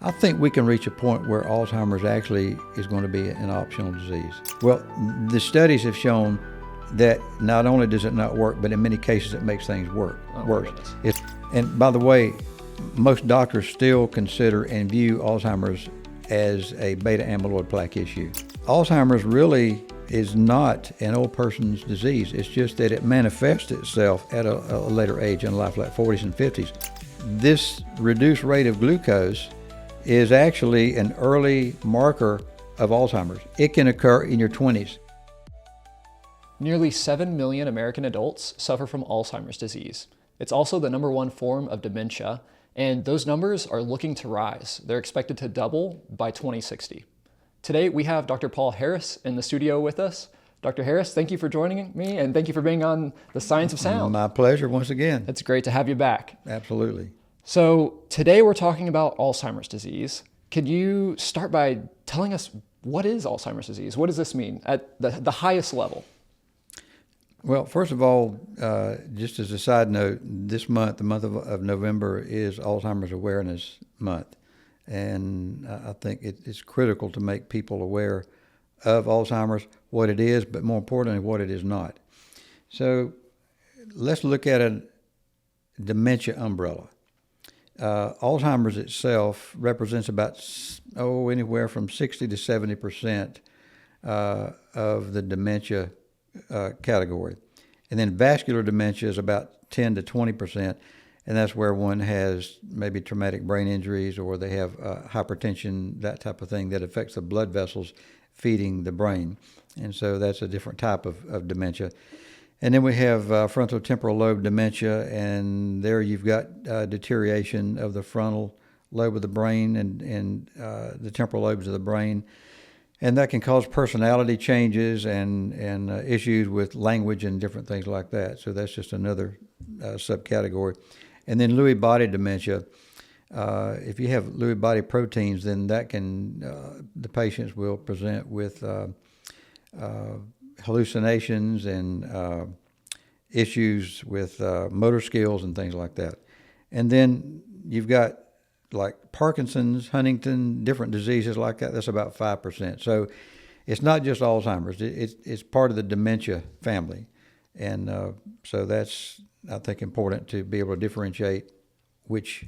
I think we can reach a point where Alzheimer's actually is going to be an optional disease. Well, the studies have shown that not only does it not work, but in many cases it makes things worse. And by the way, most doctors still consider and view Alzheimer's as a beta-amyloid plaque issue. Alzheimer's really is not an old person's disease. It's just that it manifests itself at a later age in life, like 40s and 50s. This reduced rate of glucose is actually an early marker of Alzheimer's. It can occur in your 20s. Nearly 7 million American adults suffer from Alzheimer's disease. It's also the #1 form of dementia, and those numbers are looking to rise. They're expected to double by 2060. Today, we have Dr. Paul Harris in the studio with us. Dr. Harris, thank you for joining me, and thank you for being on The Science of Sound. My pleasure once again. It's great to have you back. Absolutely. So today we're talking about Alzheimer's disease. Could you start by telling us what is Alzheimer's disease? What does this mean at the highest level? Well, first of all, just as a side note, this month, the month of November, is Alzheimer's Awareness Month. And I think it's critical to make people aware of Alzheimer's, what it is, but more importantly, what it is not. So let's look at a dementia umbrella. Alzheimer's itself represents about, anywhere from 60 to 70% of the dementia category. And then vascular dementia is about 10 to 20%, and that's where one has maybe traumatic brain injuries or they have hypertension, that type of thing that affects the blood vessels feeding the brain. And so that's a different type of dementia. And then we have frontotemporal lobe dementia, and there you've got deterioration of the frontal lobe of the brain and the temporal lobes of the brain. And that can cause personality changes and issues with language and different things like that. So that's just another subcategory. And then Lewy body dementia. If you have Lewy body proteins, then that can, the patients will present with hallucinations and issues with motor skills and things like that. And then you've got like Parkinson's, Huntington, different diseases like that. That's about 5%. So it's not just Alzheimer's. It's part of the dementia family. And so that's, I think, important to be able to differentiate which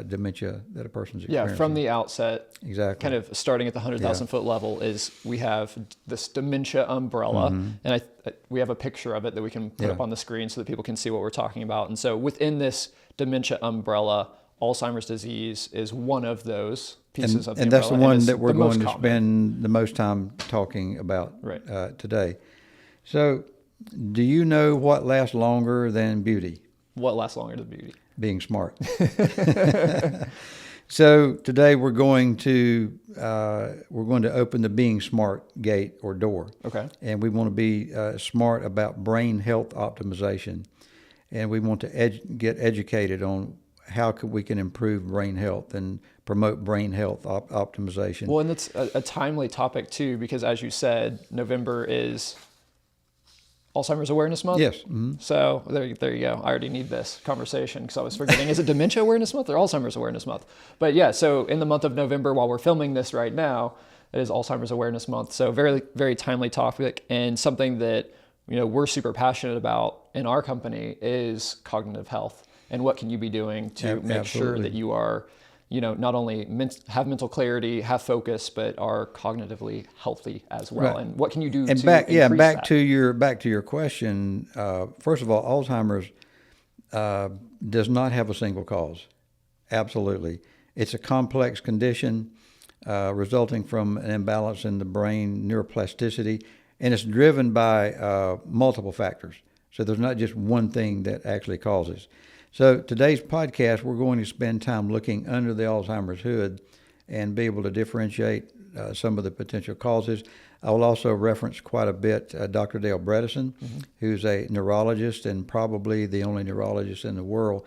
dementia that a person's experiencing. Yeah, from the outset, exactly. Kind of starting at the 100,000 foot level is we have this dementia umbrella, and we have a picture of it that we can put up on the screen so that people can see what we're talking about. And so within this dementia umbrella, Alzheimer's disease is one of those pieces of the umbrella. And that's the one that we're going to spend the most time talking about today. So do you know what lasts longer than beauty? What lasts longer than beauty? Being smart. So today we're going to open the being smart gate or door. Okay. And we want to be smart about brain health optimization, and we want to get educated on how we can improve brain health and promote brain health optimization. Well, and it's a timely topic too, because as you said, November is Alzheimer's Awareness Month? Yes. Mm-hmm. So there you go. I already need this conversation because I was forgetting, is it Dementia Awareness Month or Alzheimer's Awareness Month? But yeah, so in the month of November, while we're filming this right now, it is Alzheimer's Awareness Month. So very, very timely topic, and something that we're super passionate about in our company is cognitive health. And what can you be doing to make sure that you are, not only have mental clarity, have focus, but are cognitively healthy as well. Right. And what can you do to increase that? Back to your question. First of all, Alzheimer's does not have a single cause. Absolutely, it's a complex condition resulting from an imbalance in the brain neuroplasticity, and it's driven by multiple factors. So there's not just one thing that actually causes. So today's podcast, we're going to spend time looking under the Alzheimer's hood and be able to differentiate some of the potential causes. I will also reference quite a bit Dr. Dale Bredesen, who's a neurologist and probably the only neurologist in the world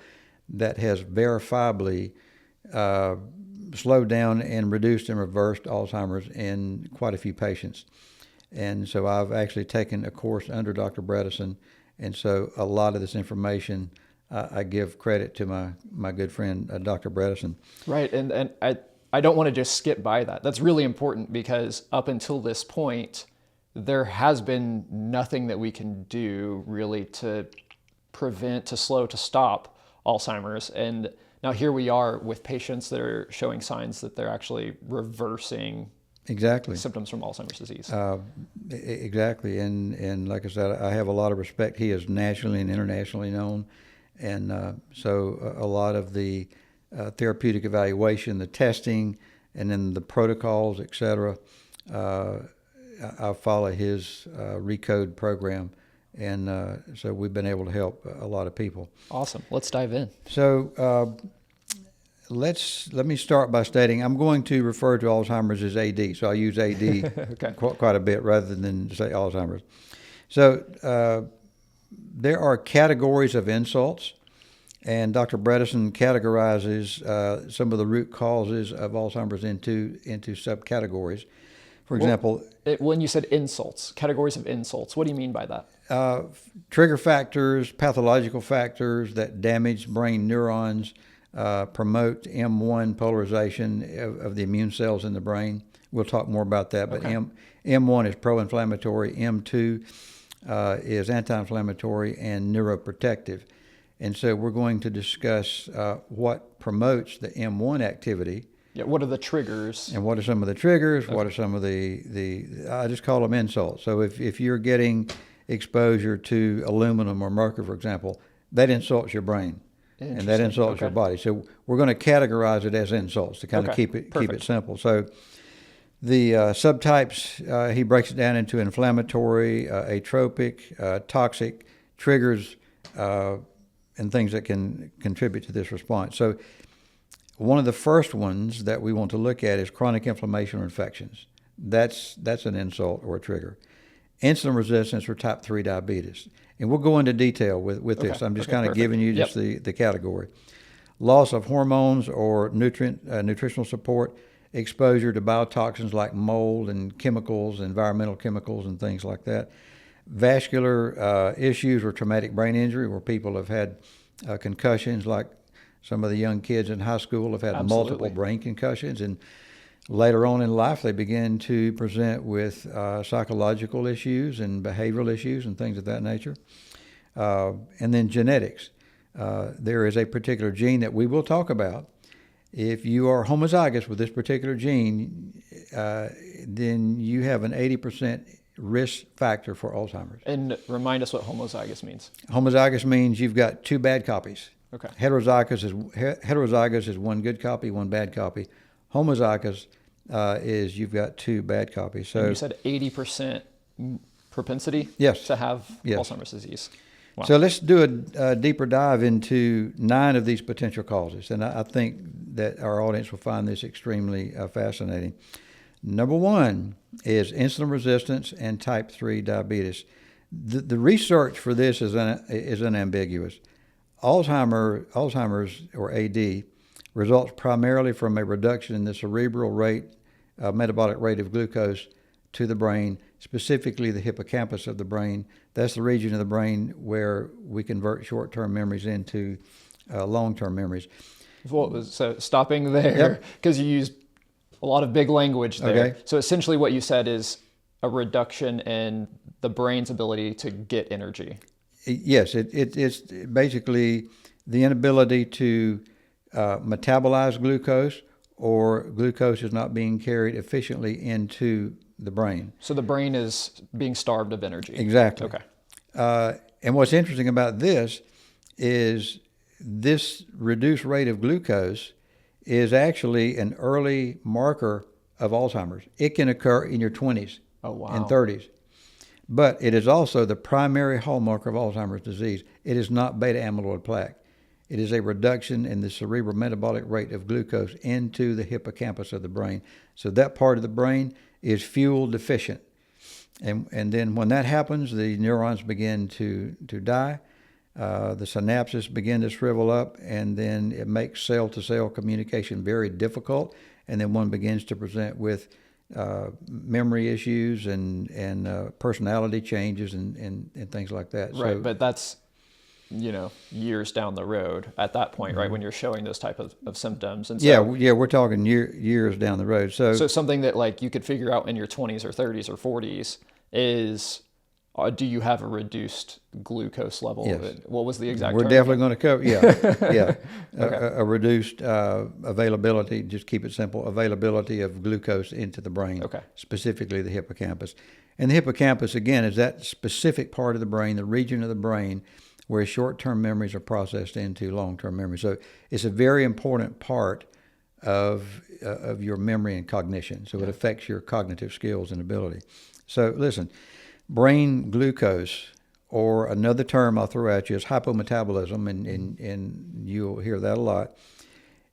that has verifiably slowed down and reduced and reversed Alzheimer's in quite a few patients. And so I've actually taken a course under Dr. Bredesen, and so a lot of this information I give credit to my good friend Dr. Bredesen. Right, and I don't want to just skip by that. That's really important because up until this point, there has been nothing that we can do really to prevent, to slow, to stop Alzheimer's. And now here we are with patients that are showing signs that they're actually reversing symptoms from Alzheimer's disease. Exactly. And like I said, I have a lot of respect. He is nationally and internationally known. And so a lot of the therapeutic evaluation, the testing, and then the protocols, et cetera, I follow his RECODE program. And so we've been able to help a lot of people. Awesome. Let's dive in. So let me start by stating I'm going to refer to Alzheimer's as AD. So I use AD okay. quite a bit rather than say Alzheimer's. So there are categories of insults, and Dr. Bredesen categorizes some of the root causes of Alzheimer's into subcategories. For example, when you said insults, categories of insults, what do you mean by that? Trigger factors, pathological factors that damage brain neurons, promote M1 polarization of the immune cells in the brain. We'll talk more about that, but okay. M1 is pro-inflammatory, M2 is anti-inflammatory and neuroprotective. And so we're going to discuss what promotes the M1 activity. Yeah, what are the triggers? And what are some of the triggers? Okay. What are some of the I just call them insults. So if you're getting exposure to aluminum or mercury, for example, that insults your brain. And that insults your body. So we're going to categorize it as insults to kind of keep it simple. So the subtypes, he breaks it down into inflammatory, atropic, toxic, triggers, and things that can contribute to this response. So one of the first ones that we want to look at is chronic inflammation or infections. That's an insult or a trigger. Insulin resistance or type 3 diabetes. And we'll go into detail with this. I'm just kind of giving you just the category. Loss of hormones or nutritional support, exposure to biotoxins like mold and chemicals, environmental chemicals and things like that. Vascular issues or traumatic brain injury where people have had concussions, like some of the young kids in high school have had multiple brain concussions, and later on in life, they begin to present with psychological issues and behavioral issues and things of that nature. And then genetics. There is a particular gene that we will talk about. If you are homozygous with this particular gene, then you have an 80% risk factor for Alzheimer's. And remind us what homozygous means. Homozygous means you've got two bad copies. Okay. Heterozygous is one good copy, one bad copy. Homozygous is you've got two bad copies. So and you said 80% propensity to have Alzheimer's disease. Wow. So let's do a deeper dive into 9 of these potential causes, and I think that our audience will find this extremely fascinating. Number 1 is insulin resistance and type 3 diabetes. The research for this is unambiguous. Alzheimer's or AD results primarily from a reduction in the cerebral metabolic rate of glucose to the brain, specifically the hippocampus of the brain. That's the region of the brain where we convert short-term memories into long-term memories. Well, so stopping there, because you used a lot of big language there. Okay. So essentially what you said is a reduction in the brain's ability to get energy. Yes, it's basically the inability to metabolize glucose, or glucose is not being carried efficiently into the brain. So the brain is being starved of energy. Exactly. Okay. And what's interesting about this is this reduced rate of glucose is actually an early marker of Alzheimer's. It can occur in your 20s and 30s. But it is also the primary hallmark of Alzheimer's disease. It is not beta-amyloid plaque. It is a reduction in the cerebral metabolic rate of glucose into the hippocampus of the brain. So that part of the brain is fuel deficient. And then when that happens, the neurons begin to die. The synapses begin to shrivel up, and then it makes cell-to-cell communication very difficult. And then one begins to present with memory issues and personality changes and things like that. Right, so, but that's years down the road at that point, right? When you're showing those type of symptoms. And so, yeah, we're talking years down the road. So something that like you could figure out in your 20s or 30s or 40s is, do you have a reduced glucose level? Yes. What was the exact We're term definitely again? going to cover, yeah. Okay. A reduced availability, just keep it simple, availability of glucose into the brain, specifically the hippocampus. And the hippocampus, again, is that specific part of the brain, the region of the brain where short-term memories are processed into long-term memory. So it's a very important part of your memory and cognition. So it affects your cognitive skills and ability. So listen, brain glucose, or another term I'll throw at you, is hypometabolism, and you'll hear that a lot.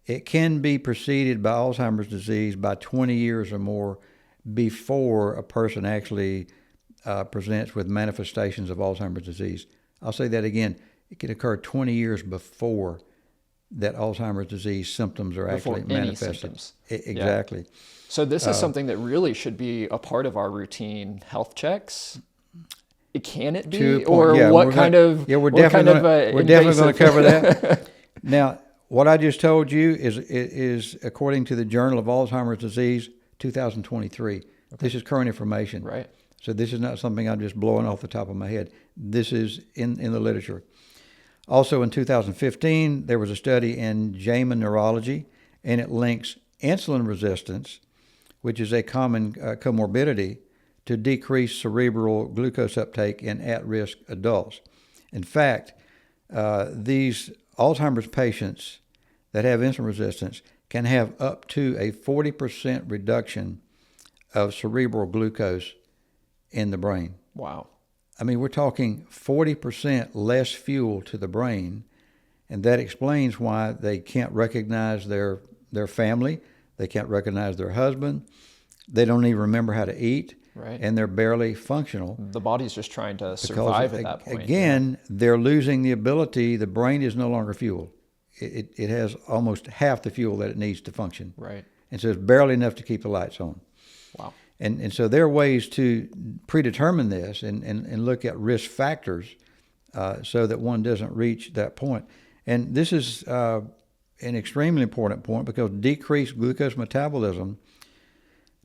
It can be preceded by Alzheimer's disease by 20 years or more before a person actually presents with manifestations of Alzheimer's disease. I'll say that again. It can occur 20 years before that Alzheimer's disease symptoms are Before actually any manifested. symptoms. Exactly. Yeah. So this is something that really should be a part of our routine health checks. Can it be, or what kind of? Yeah, we're definitely going to cover that. Now, what I just told you is according to the Journal of Alzheimer's Disease, 2023. Okay. This is current information. Right. So this is not something I'm just blowing off the top of my head. This is in the literature. Also in 2015, there was a study in JAMA Neurology, and it links insulin resistance, which is a common comorbidity, to decrease cerebral glucose uptake in at-risk adults. In fact, these Alzheimer's patients that have insulin resistance can have up to a 40% reduction of cerebral glucose in the brain. Wow. I mean, we're talking 40% less fuel to the brain, and that explains why they can't recognize their family, they can't recognize their husband, they don't even remember how to eat, right, and they're barely functional. The body's just trying to survive at that point. Again, they're losing the ability, the brain is no longer fueled. It has almost half the fuel that it needs to function. Right. And so it's barely enough to keep the lights on. Wow. And so there are ways to predetermine this and look at risk factors so that one doesn't reach that point. And this is an extremely important point because decreased glucose metabolism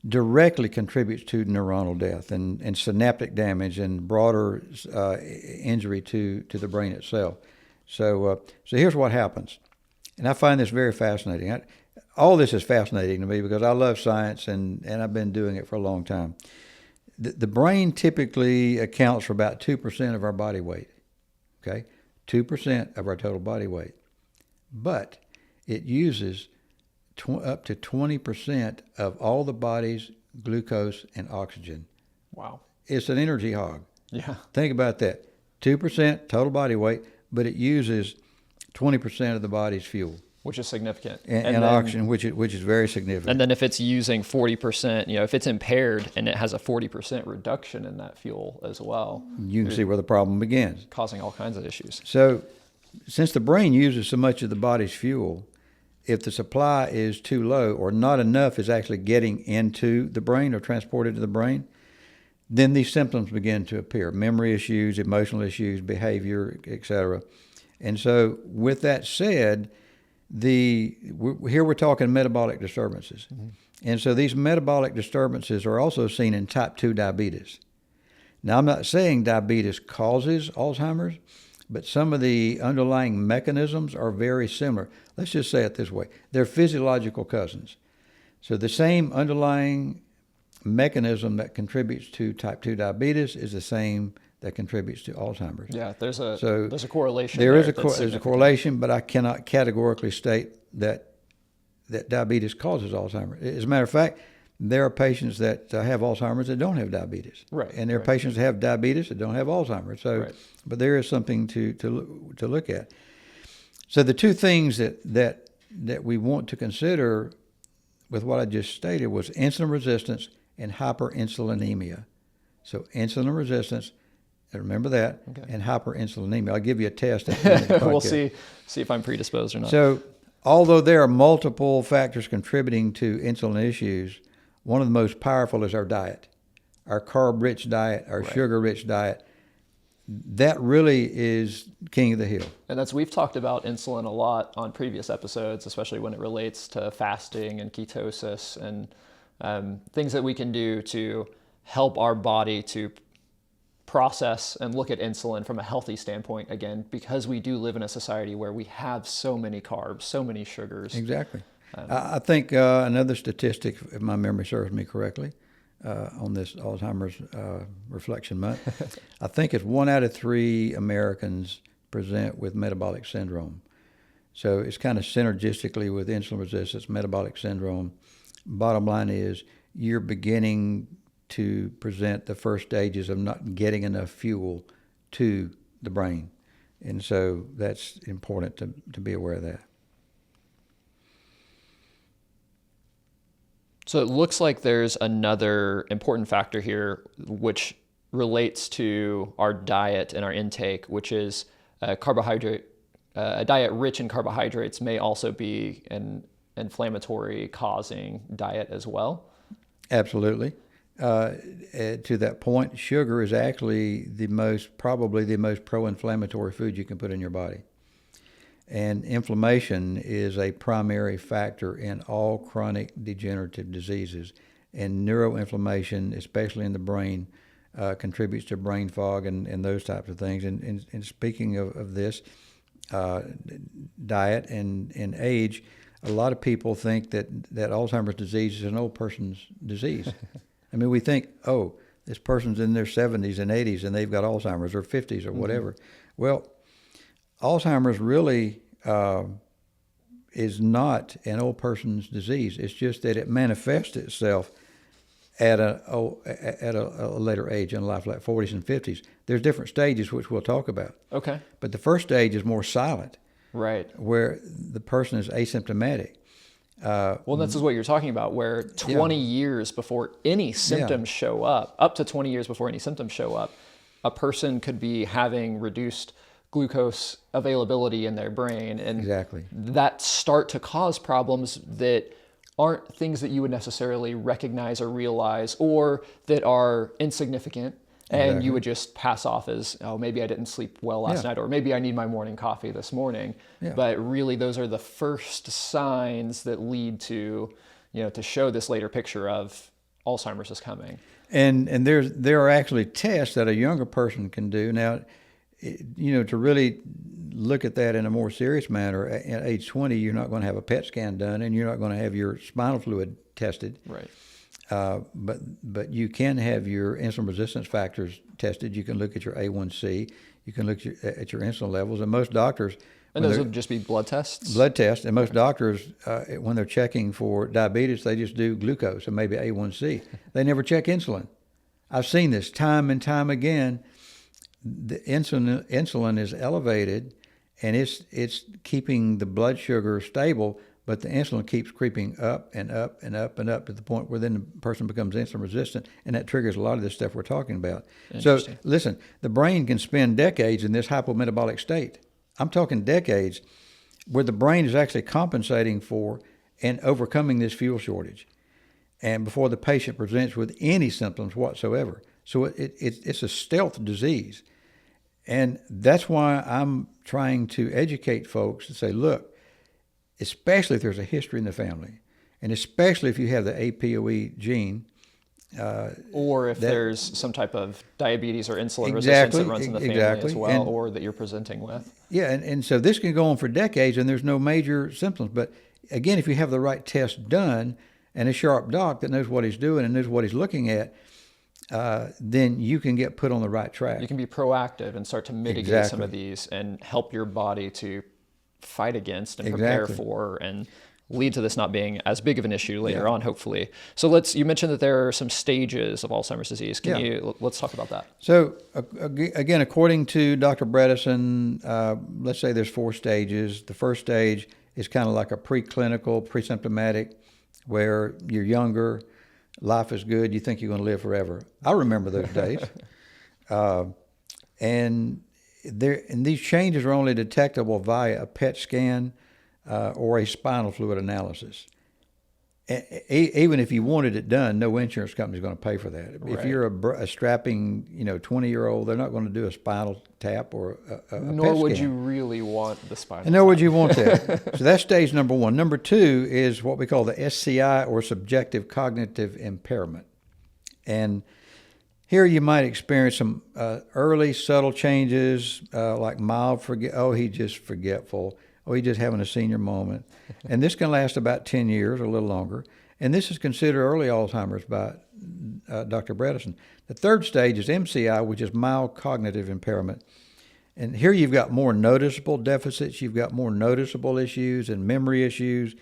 directly contributes to neuronal death and synaptic damage and broader injury to the brain itself. So here's what happens. And I find this very fascinating. All this is fascinating to me because I love science and I've been doing it for a long time. The brain typically accounts for about 2% of our body weight, okay? 2% of our total body weight. But it uses up to 20% of all the body's glucose and oxygen. Wow. It's an energy hog. Yeah. Think about that. 2% total body weight, but it uses 20% of the body's fuel. Which is significant. And then, oxygen, which is very significant. And then if it's using 40%, if it's impaired and it has a 40% reduction in that fuel as well, you can see where the problem begins. Causing all kinds of issues. So since the brain uses so much of the body's fuel, if the supply is too low or not enough is actually getting into the brain or transported to the brain, then these symptoms begin to appear. Memory issues, emotional issues, behavior, etc. And so with that said, here we're talking metabolic disturbances. Mm-hmm. And so these metabolic disturbances are also seen in type 2 diabetes. Now, I'm not saying diabetes causes Alzheimer's, but some of the underlying mechanisms are very similar. Let's just say it this way. They're physiological cousins. So the same underlying mechanism that contributes to type 2 diabetes is the same that contributes to Alzheimer's. Yeah, there's a correlation. There's a correlation, but I cannot categorically state that diabetes causes Alzheimer's. As a matter of fact, there are patients that have Alzheimer's that don't have diabetes. Right. And there are patients that have diabetes that don't have Alzheimer's. So, right. But there is something to look at. So the two things that we want to consider with what I just stated was insulin resistance and hyperinsulinemia. So insulin resistance, remember that, okay, and hyperinsulinemia. I'll give you a test at the end of the podcast. We'll see if I'm predisposed or not. So although there are multiple factors contributing to insulin issues, one of the most powerful is our diet, our carb-rich diet, our right. sugar-rich diet. that really is king of the hill. And we've talked about insulin a lot on previous episodes, especially when it relates to fasting and ketosis and things that we can do to help our body to process and look at insulin from a healthy standpoint, again, because we do live in a society where we have so many carbs, so many sugars. Exactly. I think another statistic, if my memory serves me correctly, on this Alzheimer's Reflection Month, I think it's 1 out of 3 Americans present with metabolic syndrome. So it's kind of synergistically with insulin resistance, metabolic syndrome. Bottom line is you're beginning to present the first stages of not getting enough fuel to the brain. And so that's important to be aware of that. So it looks like there's another important factor here which relates to our diet and our intake, which is carbohydrate. A diet rich in carbohydrates may also be an inflammatory causing diet as well. Absolutely. To that point, sugar is actually probably the most pro-inflammatory food you can put in your body. And inflammation is a primary factor in all chronic degenerative diseases. And neuroinflammation, especially in the brain, contributes to brain fog and those types of things. And speaking of this, diet and age, a lot of people think that Alzheimer's disease is an old person's disease. I mean, we think, oh, this person's in their 70s and 80s and they've got Alzheimer's, or 50s or whatever. Well, Alzheimer's really is not an old person's disease. It's just that it manifests itself at a later age in life, like 40s and 50s. There's different stages, which we'll talk about. Okay. But the first stage is more silent. Right. Where the person is asymptomatic. Well, this is what you're talking about, where 20 years before any symptoms show up to 20 years before any symptoms show up, a person could be having reduced glucose availability in their brain. And exactly. that start to cause problems that aren't things that you would necessarily recognize or realize, or that are insignificant. And you would just pass off as, oh, maybe I didn't sleep well last night, or maybe I need my morning coffee this morning. Yeah. But really, those are the first signs that lead to, to show this later picture of Alzheimer's is coming. And there are actually tests that a younger person can do. Now, to really look at that in a more serious manner, at age 20, you're not going to have a PET scan done, and you're not going to have your spinal fluid tested. Right. But you can have your insulin resistance factors tested. You can look at your A1C. You can look at your insulin levels. And most doctors... And those would just be blood tests? Blood tests. And most doctors, when they're checking for diabetes, they just do glucose and maybe A1C. They never check insulin. I've seen this time and time again. The insulin is elevated, and it's keeping the blood sugar stable, but the insulin keeps creeping up and up and up and up to the point where then the person becomes insulin resistant, and that triggers a lot of this stuff we're talking about. So listen, the brain can spend decades in this hypometabolic state. I'm talking decades where the brain is actually compensating for and overcoming this fuel shortage, and before the patient presents with any symptoms whatsoever. So it's a stealth disease. And that's why I'm trying to educate folks to say, look, especially if there's a history in the family, and especially if you have the APOE gene. Or if there's some type of diabetes or insulin resistance that runs in the family as well, or that you're presenting with. Yeah, and so this can go on for decades, and there's no major symptoms. But again, if you have the right test done and a sharp doc that knows what he's doing and knows what he's looking at, then you can get put on the right track. You can be proactive and start to mitigate some of these and help your body to fight against and prepare for and lead to this not being as big of an issue later on, hopefully. So you mentioned that there are some stages of Alzheimer's disease. Let's talk about that. So again, according to Dr. Bredesen, let's say there's 4 stages. The first stage is kind of like a preclinical, pre-symptomatic, where you're younger, life is good, you think you're going to live forever. I remember those days. And these changes are only detectable via a PET scan or a spinal fluid analysis. Even if you wanted it done, no insurance company's going to pay for that. Right. If you're a strapping, 20-year-old, they're not going to do a spinal tap or a Nor PET would scan. you really want the spinal And nor would tap. you want that. So that's stage number one. Number two is what we call the SCI, or subjective cognitive impairment. And here you might experience some early subtle changes, like mild he's just forgetful. Oh, he's just having a senior moment. And this can last about 10 years or a little longer. And this is considered early Alzheimer's by Dr. Bredesen. The third stage is MCI, which is mild cognitive impairment. And here you've got more noticeable deficits, you've got more noticeable issues and memory issues.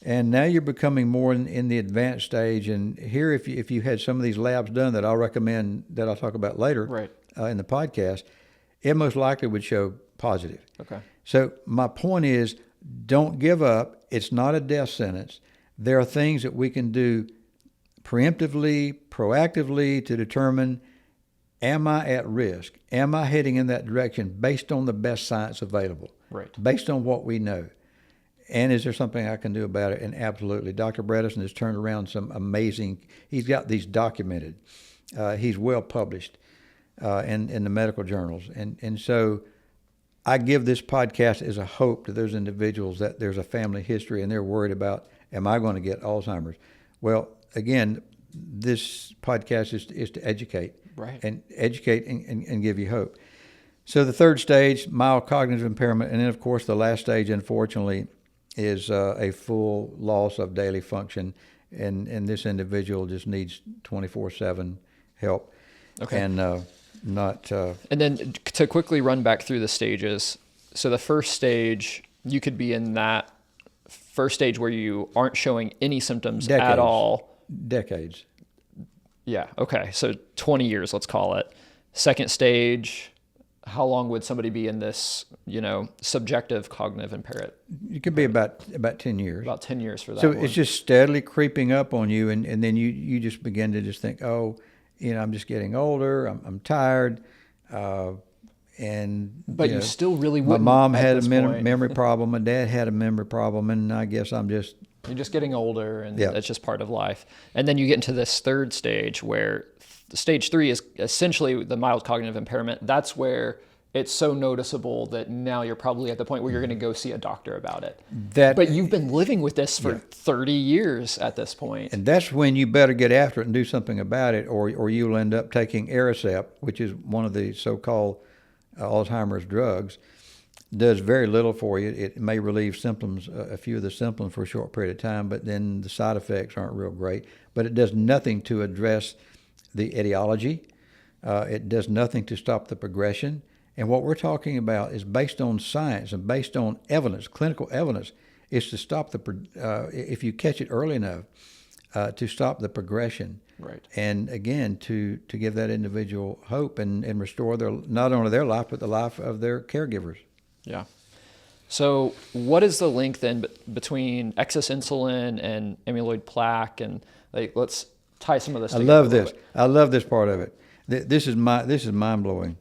And now you're becoming more in the advanced stage. And here, if you had some of these labs done that I'll recommend, that I'll talk about later Right. In the podcast, it most likely would show positive. Okay. So my point is, don't give up. It's not a death sentence. There are things that we can do preemptively, proactively to determine, am I at risk? Am I heading in that direction based on the best science available? Right. Based on what we know. And is there something I can do about it? And absolutely. Dr. Bredesen has turned around some amazing, he's got these documented. He's well published in the medical journals. And so I give this podcast as a hope to those individuals that there's a family history and they're worried about, am I going to get Alzheimer's? Well, again, this podcast is to educate. Right. And educate and give you hope. So the third stage, mild cognitive impairment. And then, of course, the last stage, unfortunately, is a full loss of daily function. And this individual just needs 24/7 help. Okay. And And then to quickly run back through the stages. So the first stage, you could be in that first stage where you aren't showing any symptoms Decades. at all. Decades. Yeah. Okay. So 20 years, let's call it. Second stage, how long would somebody be in this, subjective cognitive impairment? It could be about 10 years. About 10 years for that So one. it's just steadily creeping up on you, and then you just begin to just think, oh, I'm just getting older, I'm tired, and But you still really my wouldn't. mom at had a this point. memory problem, my dad had a memory problem, and I guess I'm just You're just getting older, and Yeah. that's just part of life. And then you get into this third stage where stage 3 is essentially the mild cognitive impairment. That's where it's so noticeable that now you're probably at the point where you're going to go see a doctor about it. But you've been living with this for 30 years at this point. And that's when you better get after it and do something about it, or you'll end up taking Aricept, which is one of the so-called Alzheimer's drugs. Does very little for you. It may relieve symptoms, a few of the symptoms for a short period of time, but then the side effects aren't real great. But it does nothing to address the etiology. It does nothing to stop the progression. And what we're talking about is based on science and based on evidence, clinical evidence, is to stop if you catch it early enough, to stop the progression. Right. And again, to give that individual hope and restore not only their life, but the life of their caregivers. Yeah. So what is the link then between excess insulin and amyloid plaque? And let's tie some of this together. I love this. I love this part of it. This is mind blowing.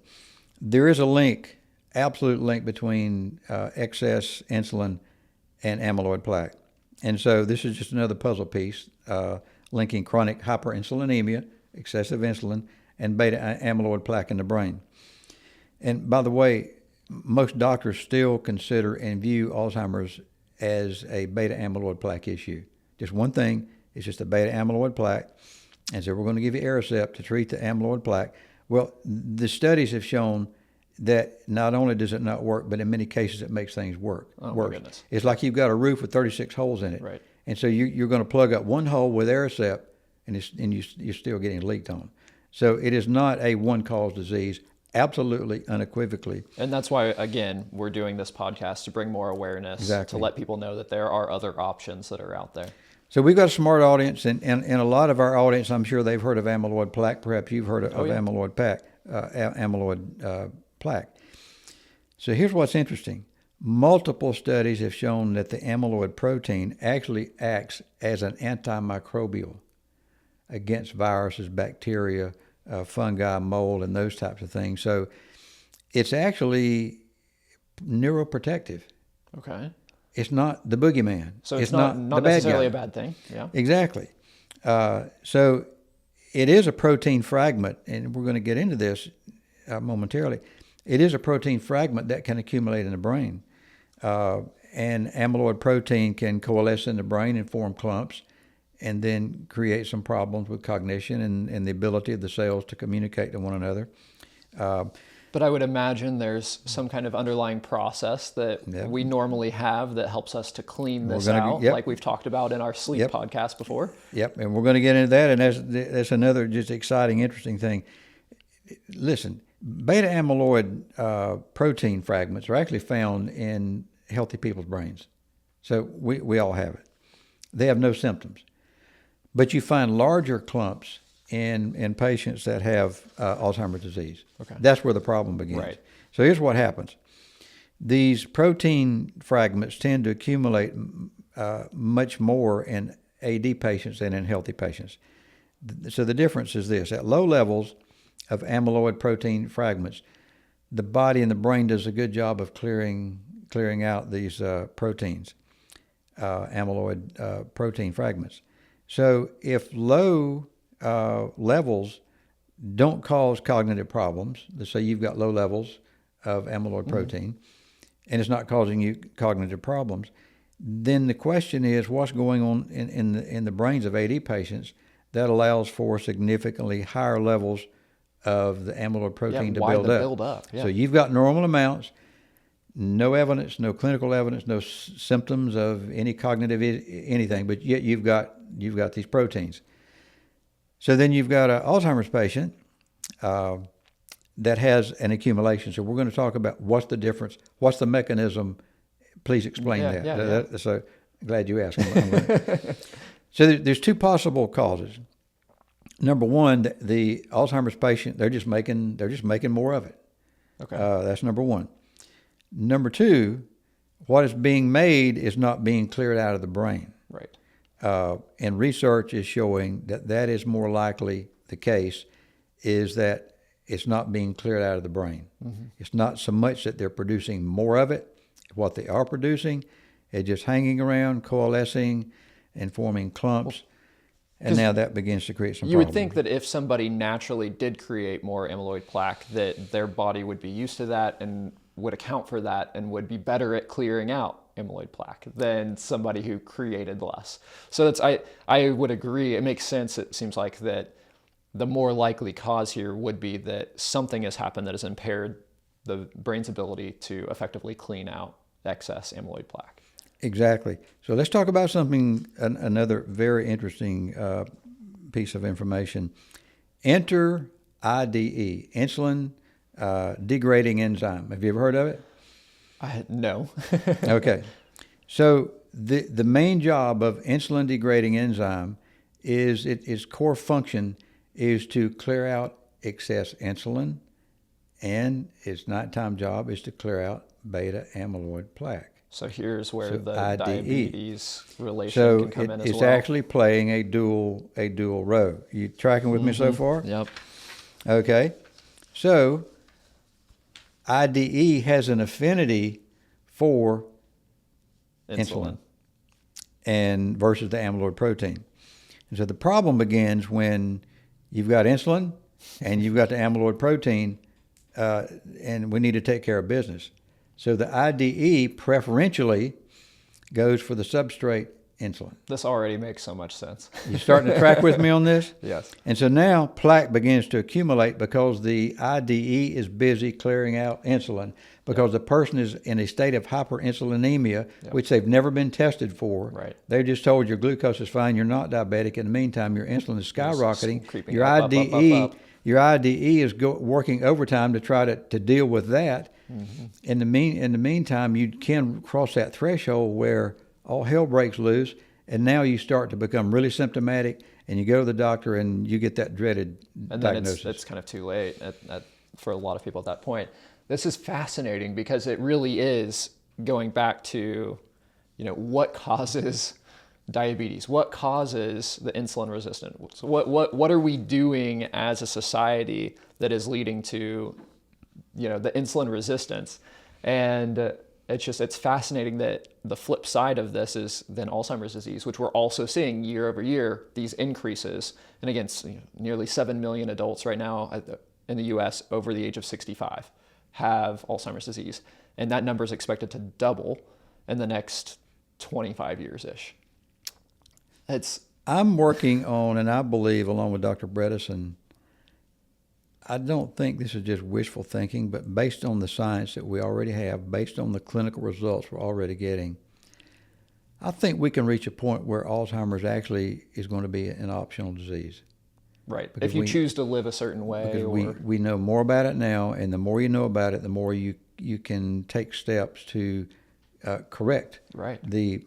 There is a link, absolute link between excess insulin and amyloid plaque. And so this is just another puzzle piece linking chronic hyperinsulinemia, excessive insulin, and beta-amyloid plaque in the brain. And by the way, most doctors still consider and view Alzheimer's as a beta-amyloid plaque issue. Just one thing, it's just a beta-amyloid plaque. And so we're going to give you Aricept to treat the amyloid plaque. Well, the studies have shown that not only does it not work, but in many cases it makes things worse. Oh, my goodness. It's like you've got a roof with 36 holes in it. Right. And so you're going to plug up one hole with Aricept, and you're still getting leaked on. So it is not a one-cause disease, absolutely, unequivocally. And that's why, again, we're doing this podcast to bring more awareness, Exactly. to let people know that there are other options that are out there. So we've got a smart audience, and a lot of our audience, I'm sure they've heard of amyloid plaque. Perhaps you've heard of amyloid plaque. So here's what's interesting. Multiple studies have shown that the amyloid protein actually acts as an antimicrobial against viruses, bacteria, fungi, mold, and those types of things. So it's actually neuroprotective. Okay. It's not the boogeyman. So it's not the bad necessarily guy. a bad thing. Yeah. Exactly. So it is a protein fragment, and we're going to get into this momentarily. It is a protein fragment that can accumulate in the brain. And amyloid protein can coalesce in the brain and form clumps and then create some problems with cognition and the ability of the cells to communicate to one another. But I would imagine there's some kind of underlying process that we normally have that helps us to clean this out, like we've talked about in our sleep podcast before. Yep, and we're going to get into that, and that's another just exciting, interesting thing. Listen, beta-amyloid protein fragments are actually found in healthy people's brains. So we all have it. They have no symptoms. But you find larger clumps in patients that have Alzheimer's disease. Okay. That's where the problem begins. Right. So here's what happens. These protein fragments tend to accumulate much more in AD patients than in healthy patients. So the difference is this. At low levels of amyloid protein fragments, the body and the brain does a good job of clearing out these proteins, amyloid protein fragments. So if low levels don't cause cognitive problems, let's say you've got low levels of amyloid protein, and it's not causing you cognitive problems, then the question is what's going on in the brains of AD patients that allows for significantly higher levels of the amyloid protein to build up. Yeah. So you've got normal amounts, no evidence, no clinical evidence, no symptoms of any cognitive anything, but yet you've got these proteins. So then you've got an Alzheimer's patient that has an accumulation. So we're going to talk about what's the difference, what's the mechanism. Please explain that. Yeah. So glad you asked. So there's two possible causes. Number one, the Alzheimer's patient, they're just making more of it. Okay. That's number one. Number two, what is being made is not being cleared out of the brain. Right. And research is showing that is more likely the case, is that it's not being cleared out of the brain. Mm-hmm. It's not so much that they're producing more of it. What they are producing is just hanging around, coalescing, and forming clumps. And now that begins to create some problems. You would think that if somebody naturally did create more amyloid plaque, that their body would be used to that and would account for that and would be better at clearing out amyloid plaque than somebody who created less. So I would agree. It makes sense. It seems like that the more likely cause here would be that something has happened that has impaired the brain's ability to effectively clean out excess amyloid plaque. Exactly. So let's talk about something, another very interesting piece of information. Enter IDE, insulin degrading enzyme. Have you ever heard of it? No. Okay. So the main job of insulin degrading enzyme is its core function is to clear out excess insulin, and its nighttime job is to clear out beta amyloid plaque. So here's where the IDE. diabetes relation can come in as well. It's actually playing a dual role. You tracking with me so far? Yep. Okay. So IDE has an affinity for insulin and versus the amyloid protein. And so the problem begins when you've got insulin and you've got the amyloid protein, and we need to take care of business. So the IDE preferentially goes for the substrate insulin. This already makes so much sense. You starting to track with me on this? Yes. And so now plaque begins to accumulate because the IDE is busy clearing out insulin because the person is in a state of hyperinsulinemia, which they've never been tested for. Right. They're just told your glucose is fine, you're not diabetic. In the meantime, your insulin is skyrocketing. Your up. Your IDE is working overtime to try to deal with that. Mm-hmm. In the meantime, you can cross that threshold where all hell breaks loose, and now you start to become really symptomatic, and you go to the doctor, and you get that dreaded diagnosis. Then it's kind of too late for a lot of people at that point. This is fascinating because it really is going back to, what causes diabetes, what causes the insulin resistance. So what are we doing as a society that is leading to, the insulin resistance? And it's fascinating that the flip side of this is then Alzheimer's disease, which we're also seeing year over year, these increases. And again, nearly 7 million adults right now in the US over the age of 65 have Alzheimer's disease. And that number is expected to double in the next 25 years-ish. I'm working on, and I believe along with Dr. Bredesen, I don't think this is just wishful thinking, but based on the science that we already have, based on the clinical results we're already getting, I think we can reach a point where Alzheimer's actually is going to be an optional disease. Right. If you choose to live a certain way. Because we know more about it now, and the more you know about it, the more you can take steps to correct the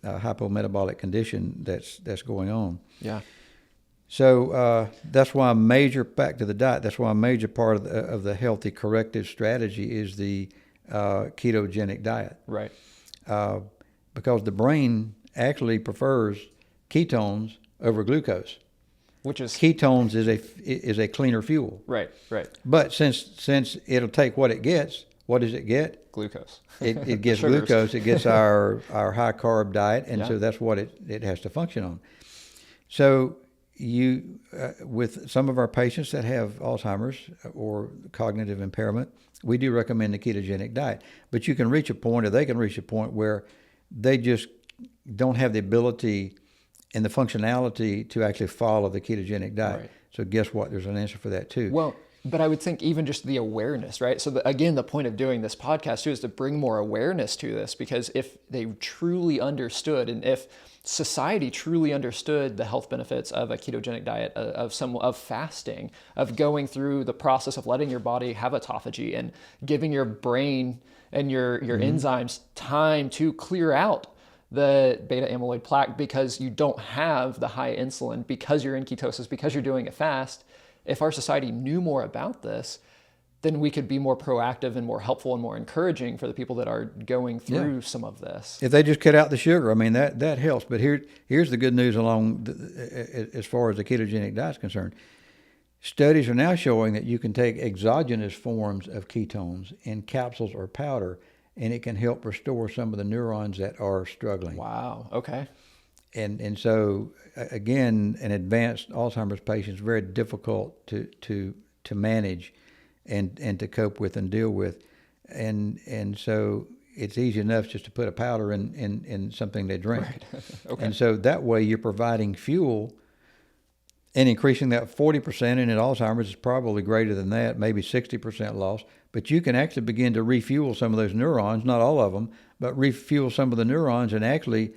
hypometabolic condition that's going on. Yeah. So that's why a major back to the diet. That's why a major part of the healthy corrective strategy is the ketogenic diet. Right. Because the brain actually prefers ketones over glucose. Which is ketones is a cleaner fuel. Right. But since it'll take what it gets, what does it get? Glucose. It gets glucose. It gets our high carb diet, and so that's what it has to function on. So with some of our patients that have Alzheimer's or cognitive impairment, we do recommend the ketogenic diet. But you can reach a point, or they can reach a point where they just don't have the ability and the functionality to actually follow the ketogenic diet. Right. So guess what? There's an answer for that too. Well, but I would think even just the awareness, right? So again, the point of doing this podcast too is to bring more awareness to this, because if they truly understood, and if society truly understood the health benefits of a ketogenic diet, of fasting, of going through the process of letting your body have autophagy and giving your brain and your enzymes time to clear out the beta-amyloid plaque, because you don't have the high insulin, because you're in ketosis, because you're doing a fast. If our society knew more about this, then we could be more proactive and more helpful and more encouraging for the people that are going through some of this. If they just cut out the sugar, I mean, that helps. But here's the good news as far as the ketogenic diet is concerned. Studies are now showing that you can take exogenous forms of ketones in capsules or powder, and it can help restore some of the neurons that are struggling. Wow. Okay. And so again, an advanced Alzheimer's patient is very difficult to manage and to cope with and deal with, and so it's easy enough just to put a powder in something they drink. Right. Okay. And so that way you're providing fuel and increasing that 40%, and in Alzheimer's is probably greater than that, maybe 60% loss. But you can actually begin to refuel some of those neurons, not all of them, but refuel some of the neurons and actually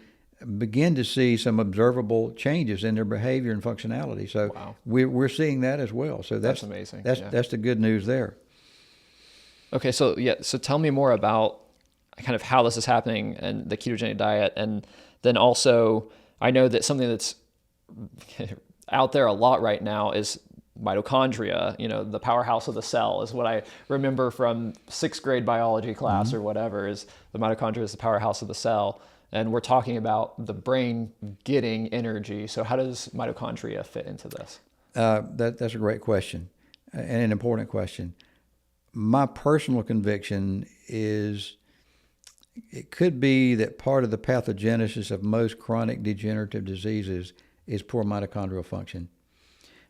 begin to see some observable changes in their behavior and functionality. So we're seeing that as well. So that's amazing. That's the good news there. Okay, so tell me more about kind of how this is happening and the ketogenic diet, and then also I know that something that's out there a lot right now is mitochondria. The powerhouse of the cell is what I remember from 6th grade biology class or whatever, is the mitochondria is the powerhouse of the cell. And we're talking about the brain getting energy. So how does mitochondria fit into this? That's a great question and an important question. My personal conviction is it could be that part of the pathogenesis of most chronic degenerative diseases is poor mitochondrial function,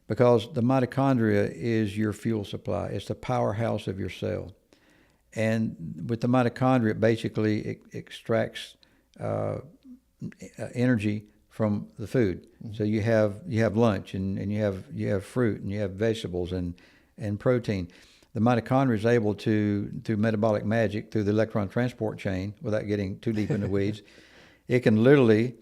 because the mitochondria is your fuel supply. It's the powerhouse of your cell. And with the mitochondria, it basically extracts energy from the food. Mm-hmm. So you have lunch and you have fruit and you have vegetables and protein. The mitochondria is able to, through metabolic magic, through the electron transport chain, without getting too deep in the weeds, it can literally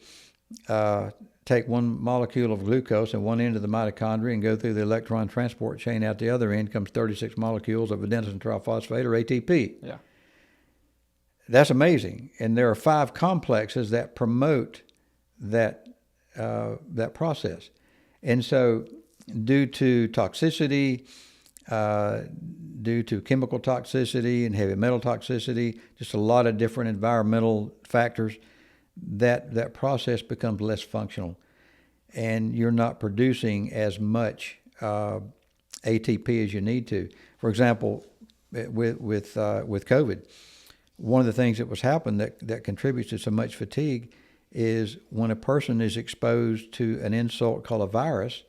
take one molecule of glucose at one end of the mitochondria and go through the electron transport chain. Out the other end comes 36 molecules of adenosine triphosphate, or ATP. Yeah. That's amazing. And there are 5 complexes that promote that process. And so due to toxicity, due to chemical toxicity and heavy metal toxicity, just a lot of different environmental factors, that process becomes less functional. And you're not producing as much ATP as you need to. For example, with COVID, one of the things that was happening that contributes to so much fatigue is when a person is exposed to an insult called a virus,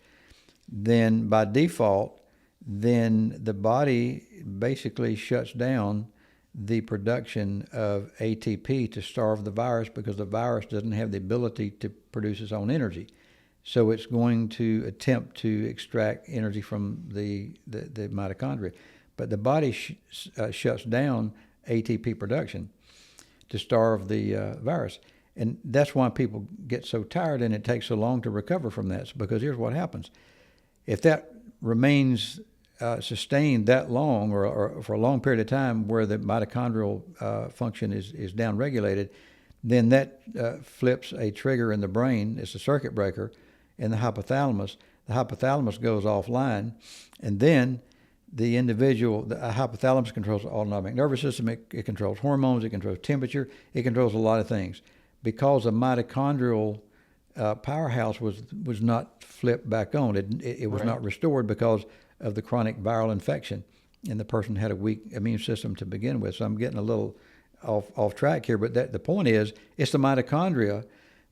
then by default, then the body basically shuts down the production of ATP to starve the virus, because the virus doesn't have the ability to produce its own energy. So it's going to attempt to extract energy from the mitochondria. But the body shuts down ATP production to starve the virus. And that's why people get so tired and it takes so long to recover from that. It's because here's what happens. If that remains sustained that long or for a long period of time where the mitochondrial function is downregulated, then that flips a trigger in the brain. It's a circuit breaker in the hypothalamus. The hypothalamus goes offline, and then the hypothalamus controls the autonomic nervous system. It controls hormones. It controls temperature. It controls a lot of things. Because the mitochondrial powerhouse was not flipped back on. It was not restored because of the chronic viral infection, and the person had a weak immune system to begin with. So I'm getting a little off track here, but the point is, it's the mitochondria,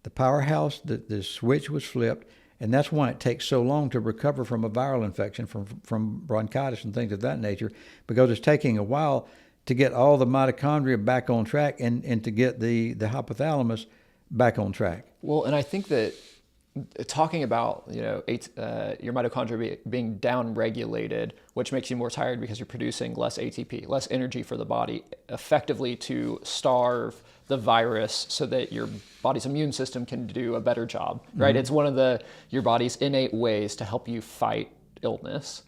the powerhouse, the switch was flipped, and that's why it takes so long to recover from a viral infection, from bronchitis and things of that nature, because it's taking a while to get all the mitochondria back on track and to get the hypothalamus back on track. Well, and I think that talking about your mitochondria being down-regulated, which makes you more tired because you're producing less ATP, less energy for the body, effectively to starve the virus so that your body's immune system can do a better job, right? It's one of your body's innate ways to help you fight illness.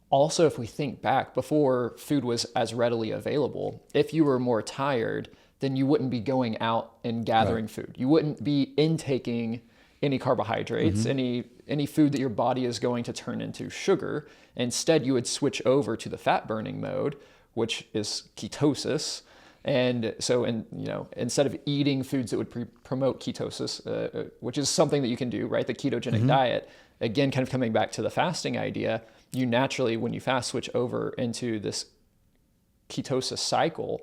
Also, if we think back, before food was as readily available, if you were more tired, then you wouldn't be going out and gathering food. You wouldn't be intaking any carbohydrates, any food that your body is going to turn into sugar. Instead, you would switch over to the fat burning mode, which is ketosis. And so, instead of eating foods that would promote ketosis, which is something that you can do, right? The ketogenic diet, again, kind of coming back to the fasting idea, you naturally, when you fast, switch over into this ketosis cycle.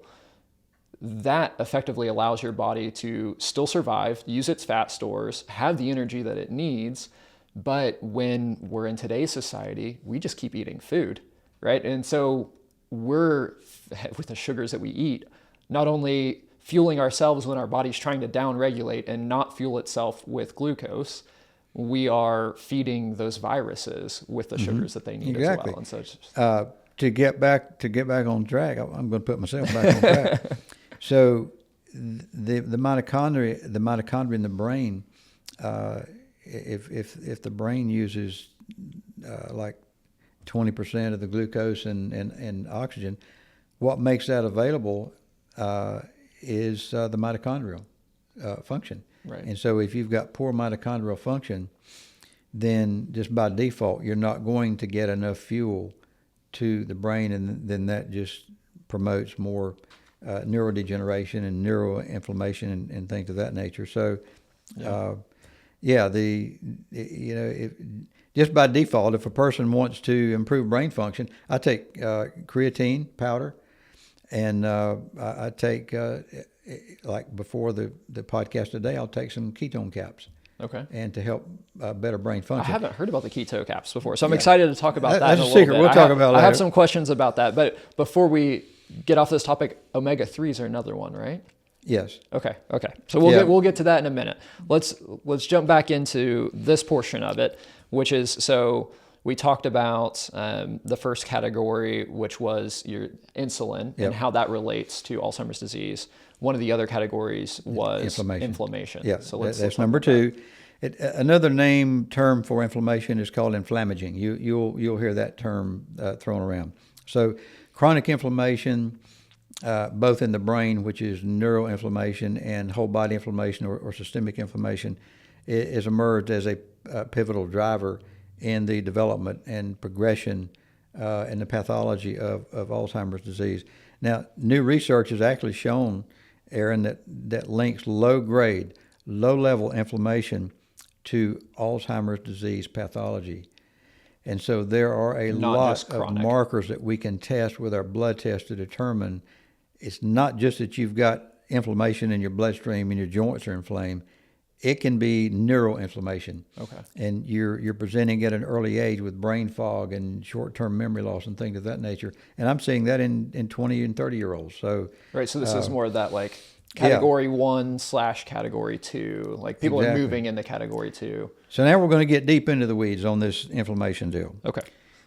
That effectively allows your body to still survive, use its fat stores, have the energy that it needs. But when we're in today's society, we just keep eating food, right? And so we're, with the sugars that we eat, not only fueling ourselves when our body's trying to downregulate and not fuel itself with glucose, we are feeding those viruses with the sugars that they need as well. And so it's just, to get back on track, I'm going to put myself back on track. So the mitochondria in the brain, if the brain uses like 20% of the glucose and oxygen, what makes that available is the mitochondrial function. Right. And so if you've got poor mitochondrial function, then just by default, you're not going to get enough fuel to the brain, and then that just promotes more neurodegeneration and neuroinflammation and things of that nature. So, just by default, if a person wants to improve brain function, I take creatine powder, and I take like before the podcast today, I'll take some ketone caps. Okay. And to help better brain function. I haven't heard about the keto caps before, so I'm excited to talk about that. That's in a little secret. bit. We'll talk about it later. I have some questions about that, but before we get off this topic, omega-3s are another one, right? Yes. Okay. So we'll get to that in a minute. Let's jump back into this portion of it, which is, so we talked about the first category, which was your insulin and how that relates to Alzheimer's disease. One of the other categories was inflammation. Yeah, so that's number two. Another term for inflammation is called inflammaging. You'll hear that term thrown around. So chronic inflammation, both in the brain, which is neuroinflammation, and whole body inflammation or systemic inflammation, is emerged as a pivotal driver in the development and progression and the pathology of Alzheimer's disease. Now, new research has actually shown, Aaron, that links low-level inflammation to Alzheimer's disease pathology. And so there are a lot of markers that we can test with our blood test to determine it's not just that you've got inflammation in your bloodstream and your joints are inflamed. It can be neuroinflammation. Okay. And you're presenting at an early age with brain fog and short-term memory loss and things of that nature. And I'm seeing that in 20 and 30-year-olds. So right. So this is more of that like category 1/category 2. Like people are Exactly. moving into category 2. So now we're going to get deep into the weeds on this inflammation deal. Okay.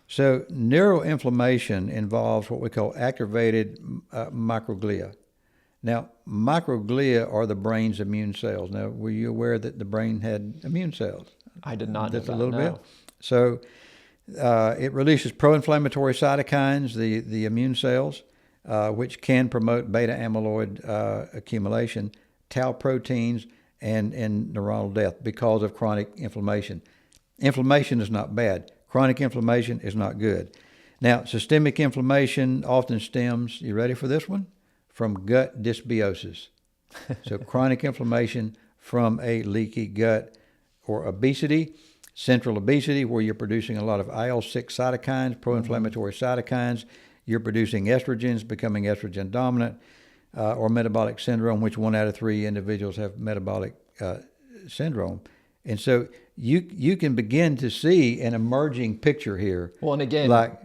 So neuroinflammation involves what we call activated microglia. Now, microglia are the brain's immune cells. Now, were you aware that the brain had immune cells? I did not know Just that. a little no. bit. So it releases pro-inflammatory cytokines, the immune cells, which can promote beta-amyloid accumulation, tau proteins, and neuronal death because of chronic inflammation. Inflammation is not bad. Chronic inflammation is not good. Now, systemic inflammation often stems, you ready for this one? From gut dysbiosis. So chronic inflammation from a leaky gut, or obesity, central obesity, where you're producing a lot of IL-6 cytokines, pro-inflammatory cytokines. You're producing estrogens, becoming estrogen dominant, or metabolic syndrome, which 1 out of 3 individuals have metabolic syndrome. And so you can begin to see an emerging picture here. Well, and again, like,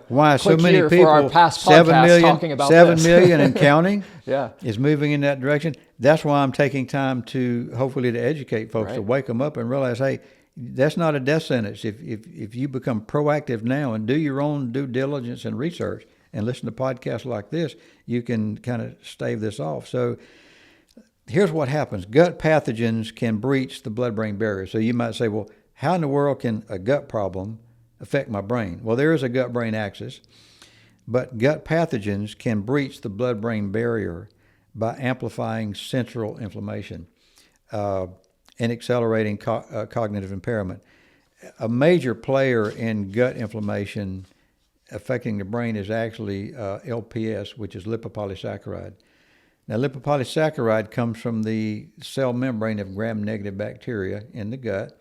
why so click many here people, for our past 7 podcasts million, talking about 7 this. million and counting Yeah. is moving in that direction. That's why I'm taking time to hopefully to educate folks, to Right. wake them up and realize, hey, that's not a death sentence. If you become proactive now and do your own due diligence and research and listen to podcasts like this, you can kind of stave this off. So here's what happens. Gut pathogens can breach the blood-brain barrier. So you might say, well, how in the world can a gut problem affect my brain? Well, there is a gut-brain axis, but gut pathogens can breach the blood-brain barrier by amplifying central inflammation and accelerating cognitive impairment. A major player in gut inflammation affecting the brain is actually LPS, which is lipopolysaccharide. Now, lipopolysaccharide comes from the cell membrane of gram-negative bacteria in the gut,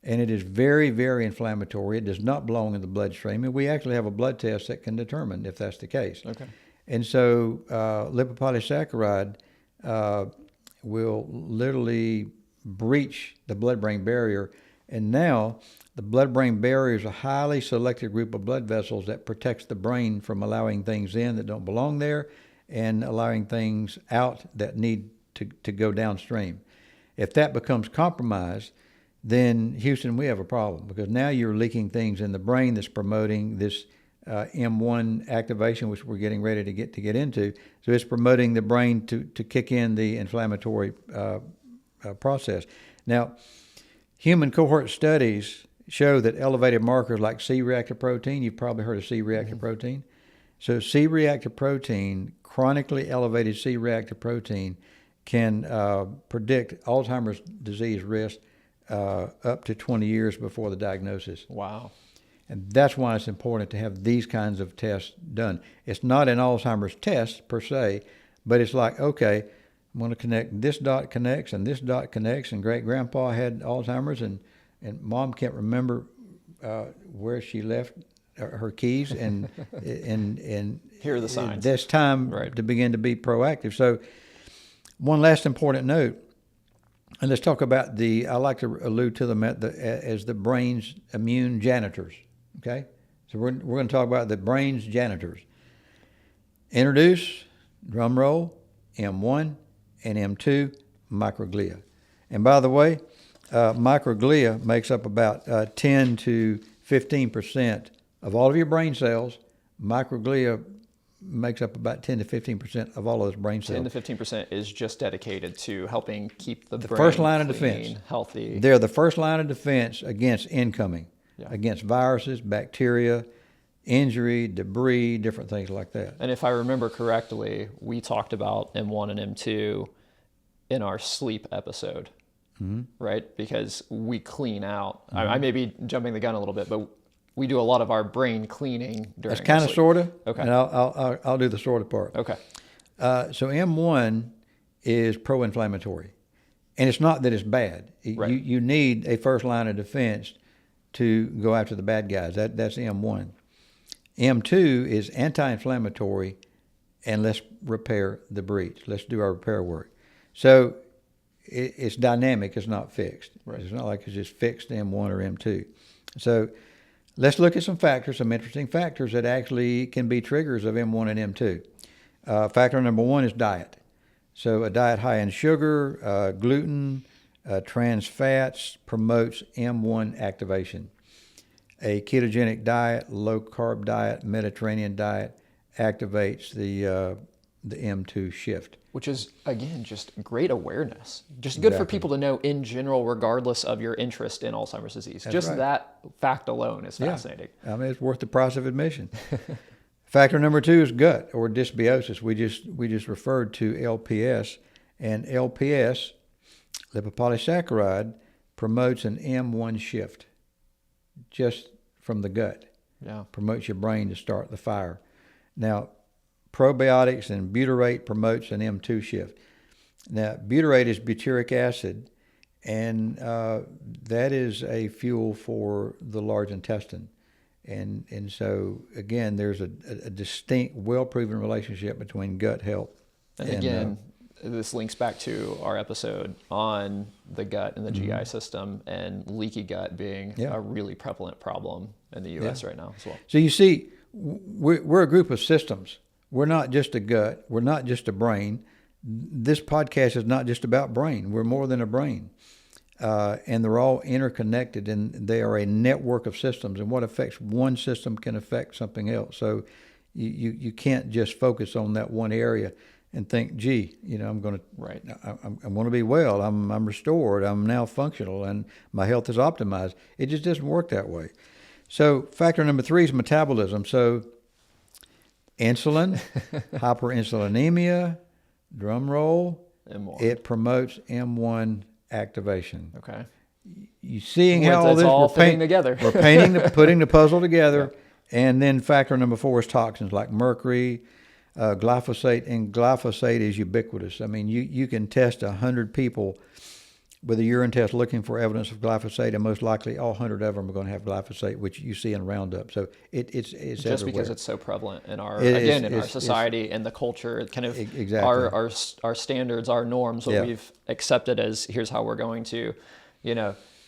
and it is very, very inflammatory. It does not belong in the bloodstream, and we actually have a blood test that can determine if that's the case. Okay. And so lipopolysaccharide will literally breach the blood-brain barrier, and now the blood-brain barrier is a highly selected group of blood vessels that protects the brain from allowing things in that don't belong there and allowing things out that need to go downstream. If that becomes compromised, then Houston, we have a problem, because now you're leaking things in the brain that's promoting this M1 activation, which we're getting ready to get into. So it's promoting the brain to kick in the inflammatory process. Now, human cohort studies show that elevated markers like C-reactive protein, you've probably heard of C-reactive protein. So C-reactive protein, chronically elevated C-reactive protein, can predict Alzheimer's disease risk up to 20 years before the diagnosis. Wow. And that's why it's important to have these kinds of tests done. It's not an Alzheimer's test per se, but it's like, okay, I'm going to connect, this dot connects and this dot connects, and great-grandpa had Alzheimer's, and mom can't remember where she left her keys, and Here are the signs. There's time Right. to begin to be proactive. So one last important note, and let's talk about I like to allude to them as the brain's immune janitors, okay? So we're going to talk about the brain's janitors. Introduce, drum roll, M1 and M2 microglia. And by the way, microglia makes up about 10 to 15% of all of your brain cells. Microglia makes up about 10 to 15% of all of those brain cells. 10 to 15% is just dedicated to helping keep the brain first line of clean, defense. healthy. They're the first line of defense against incoming, Yeah. against viruses, bacteria, injury, debris, different things like that. And if I remember correctly, we talked about M1 and M2 in our sleep episode, right? Because we clean out. I may be jumping the gun a little bit, but we do a lot of our brain cleaning during That's kind of sleep. sort of. Okay. And I'll do the sort of part. Okay. So M1 is pro-inflammatory, and it's not that it's bad. Right. You need a first line of defense to go after the bad guys. That's M1. M2 is anti-inflammatory and let's repair the breach. Let's do our repair work. So it's dynamic. It's not fixed. Right. It's not like it's just fixed M1 or M2. So let's look at some factors, some interesting factors that actually can be triggers of M1 and M2. Factor number one is diet. So a diet high in sugar, gluten, trans fats promotes M1 activation. A ketogenic diet, low-carb diet, Mediterranean diet activates the M2 shift. Which is, again, just great awareness. Just good for people to know in general, regardless of your interest in Alzheimer's disease. That's just right. that fact alone is fascinating. Yeah. I mean, it's worth the price of admission. Factor number two is gut or dysbiosis. We just referred to LPS, and LPS, lipopolysaccharide, promotes an M1 shift just from the gut. Yeah. Promotes your brain to start the fire. Now, probiotics and butyrate promotes an M2 shift. Now, butyrate is butyric acid, and that is a fuel for the large intestine. And so, again, there's a distinct, well-proven relationship between gut health. And again, this links back to our episode on the gut and the GI system, and leaky gut being a really prevalent problem in the U.S. right now as well. So you see, we're a group of systems. We're not just a gut. We're not just a brain. This podcast is not just about brain. We're more than a brain. And they're all interconnected, and they are a network of systems. And what affects one system can affect something else. So you can't just focus on that one area and think, gee, I'm going to be well. I'm restored. I'm now functional, and my health is optimized. It just doesn't work that way. So factor number three is metabolism. So insulin, hyperinsulinemia, drum roll, M1. it promotes M1 activation. Okay. You seeing how all this all fitting together. We're putting the puzzle together. Yeah. And then factor number four is toxins like mercury, glyphosate, and glyphosate is ubiquitous. I mean, you can test 100 people with a urine test looking for evidence of glyphosate, and most likely all 100 of them are going to have glyphosate, which you see in Roundup. So it's just everywhere. Because it's so prevalent in our our society and the culture, kind of exactly. our standards, our norms, what we've accepted as here's how we're going to,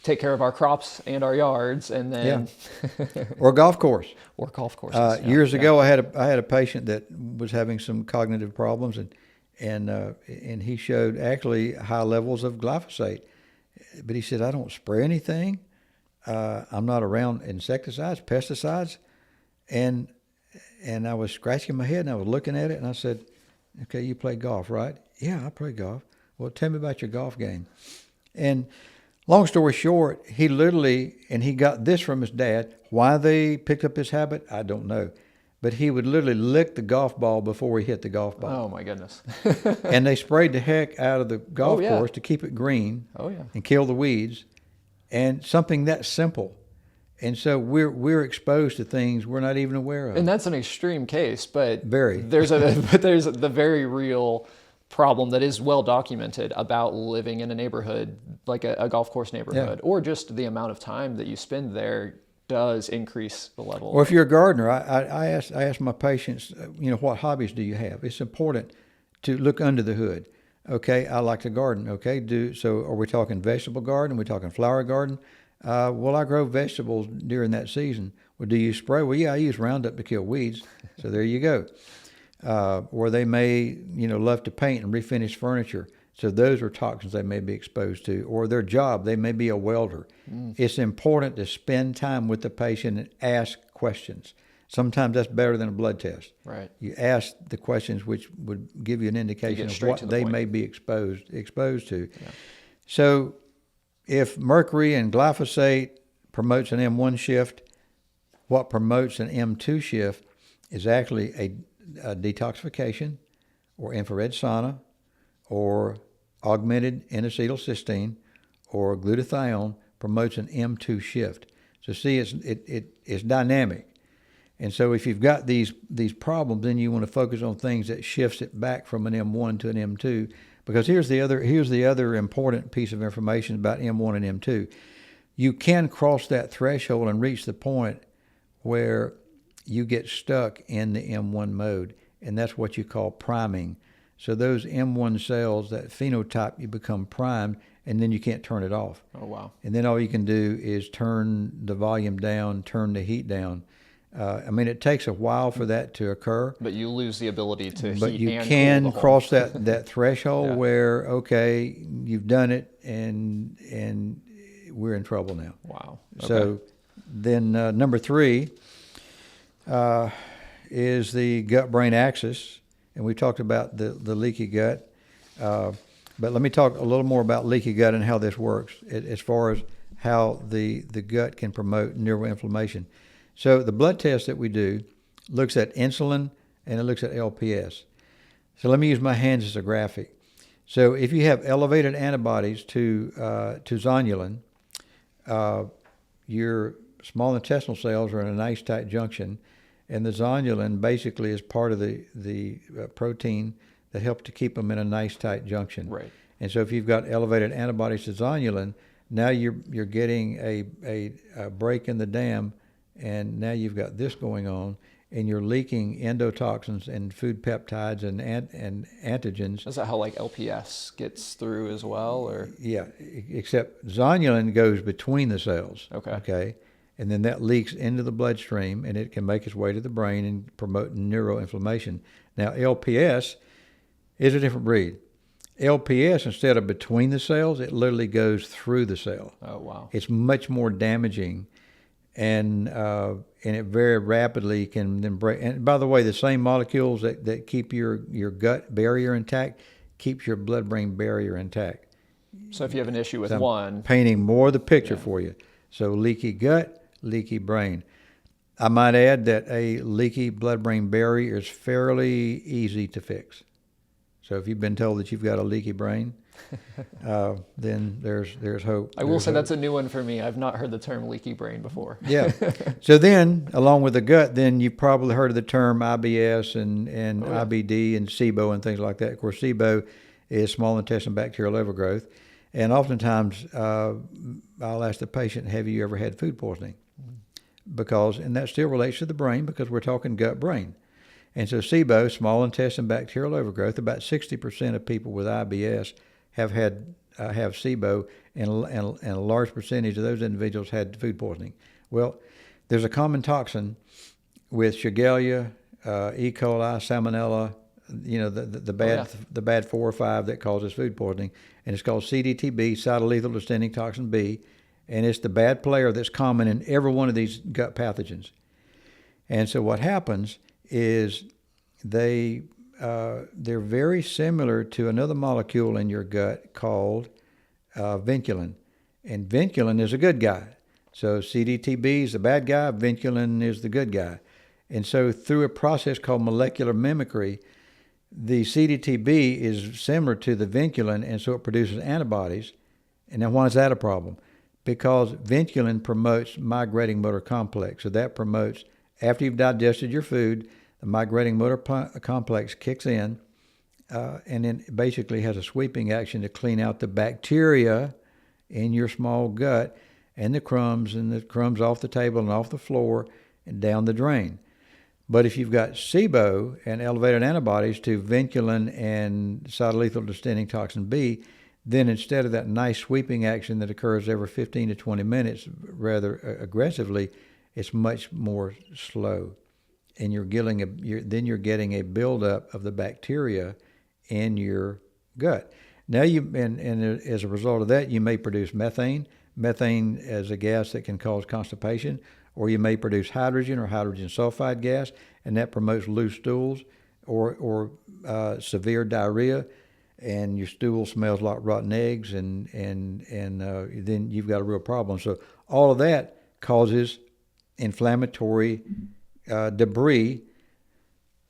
take care of our crops and our yards, and then or golf course or golf courses. Years ago, I had a patient that was having some cognitive problems, and he showed actually high levels of glyphosate, but he said, I don't spray anything. I'm not around insecticides, pesticides, and I was scratching my head and I was looking at it and I said, okay, you play golf, right? Yeah, I play golf. Well, tell me about your golf game. And long story short, he got this from his dad. Why they picked up his habit, I don't know. But he would literally lick the golf ball before he hit the golf ball. Oh, my goodness. And they sprayed the heck out of the golf course to keep it green and kill the weeds. And something that simple. And so we're exposed to things we're not even aware of. And that's an extreme case, but very. There's the very real problem that is well documented about living in a neighborhood, like a golf course neighborhood, or just the amount of time that you spend there does increase the level. Or if you're a gardener, I ask my patients, what hobbies do you have? It's important to look under the hood. Okay, I like to garden. Okay, so are we talking vegetable garden? Are we talking flower garden? Well, I grow vegetables during that season. Well, do you spray? Well, yeah, I use Roundup to kill weeds. So there you go. Or they may, love to paint and refinish furniture. So those are toxins they may be exposed to. Or their job, they may be a welder. It's important to spend time with the patient and ask questions. Sometimes that's better than a blood test. Right. You ask the questions which would give you an indication of what they may be exposed to. Yeah. So if mercury and glyphosate promotes an M1 shift, what promotes an M2 shift is actually a detoxification or infrared sauna or augmented N-acetylcysteine or glutathione promotes an M2 shift. So see, it's dynamic. And so if you've got these problems, then you want to focus on things that shifts it back from an M1 to an M2. Because here's the other important piece of information about M1 and M2. You can cross that threshold and reach the point where you get stuck in the M1 mode. and that's what you call priming. So those M1 cells, that phenotype, you become primed, and then you can't turn it off. Oh, wow. And then all you can do is turn the volume down, turn the heat down. I mean, it takes a while for that to occur. But you lose the ability to But heat you and can cool the cross home. that threshold Yeah. where, okay, you've done it, and we're in trouble now. Wow. So then number 3 is the gut-brain axis, and we talked about the leaky gut. But let me talk a little more about leaky gut and how this works as far as how the gut can promote neuroinflammation. So the blood test that we do looks at insulin and it looks at LPS. So let me use my hands as a graphic. So if you have elevated antibodies to zonulin, your small intestinal cells are in a nice tight junction, and the zonulin basically is part of the protein that helps to keep them in a nice tight junction. Right. And so if you've got elevated antibodies to zonulin, now you're getting a break in the dam, and now you've got this going on, and you're leaking endotoxins and food peptides and antigens. Is that how like LPS gets through as well, or? Yeah, except zonulin goes between the cells. Okay. And then that leaks into the bloodstream, and it can make its way to the brain and promote neuroinflammation. Now, LPS is a different breed. LPS, instead of between the cells, it literally goes through the cell. Oh, wow. It's much more damaging, and it very rapidly can then break. And by the way, the same molecules that keep your gut barrier intact keeps your blood-brain barrier intact. So if you have an issue with So I'm one, painting more of the picture for you. So leaky gut, leaky brain. I might add that a leaky blood-brain barrier is fairly easy to fix. So if you've been told that you've got a leaky brain, then there's hope. I will say that's a new one for me. I've not heard the term leaky brain before. Yeah. So then, along with the gut, then you've probably heard of the term IBS and IBD and SIBO and things like that. Of course, SIBO is small intestinal bacterial overgrowth. And oftentimes, I'll ask the patient, have you ever had food poisoning? Because, and that still relates to the brain because we're talking gut-brain. And so SIBO, small intestine bacterial overgrowth, about 60% of people with IBS have SIBO, and a large percentage of those individuals had food poisoning. Well, there's a common toxin with Shigella, E. coli, Salmonella, the bad 4 or 5 that causes food poisoning, and it's called CDTB, cytolethal distending toxin B, and it's the bad player that's common in every one of these gut pathogens. And so what happens is they're very similar to another molecule in your gut called vinculin. And vinculin is a good guy. So CDTB is the bad guy, vinculin is the good guy. And so through a process called molecular mimicry, the CDTB is similar to the vinculin, and so it produces antibodies. And now why is that a problem? Because vinculin promotes migrating motor complex. So that promotes, after you've digested your food, the migrating motor complex kicks in, and then it basically has a sweeping action to clean out the bacteria in your small gut and the crumbs off the table and off the floor and down the drain. But if you've got SIBO and elevated antibodies to vinculin and cytolethal distending toxin B, then instead of that nice sweeping action that occurs every 15 to 20 minutes rather aggressively, it's much more slow. And you're getting a buildup of the bacteria in your gut. Now and as a result of that, you may produce methane. Methane is a gas that can cause constipation, or you may produce hydrogen or hydrogen sulfide gas, and that promotes loose stools or severe diarrhea, and your stool smells like rotten eggs, and then you've got a real problem. So all of that causes inflammatory debris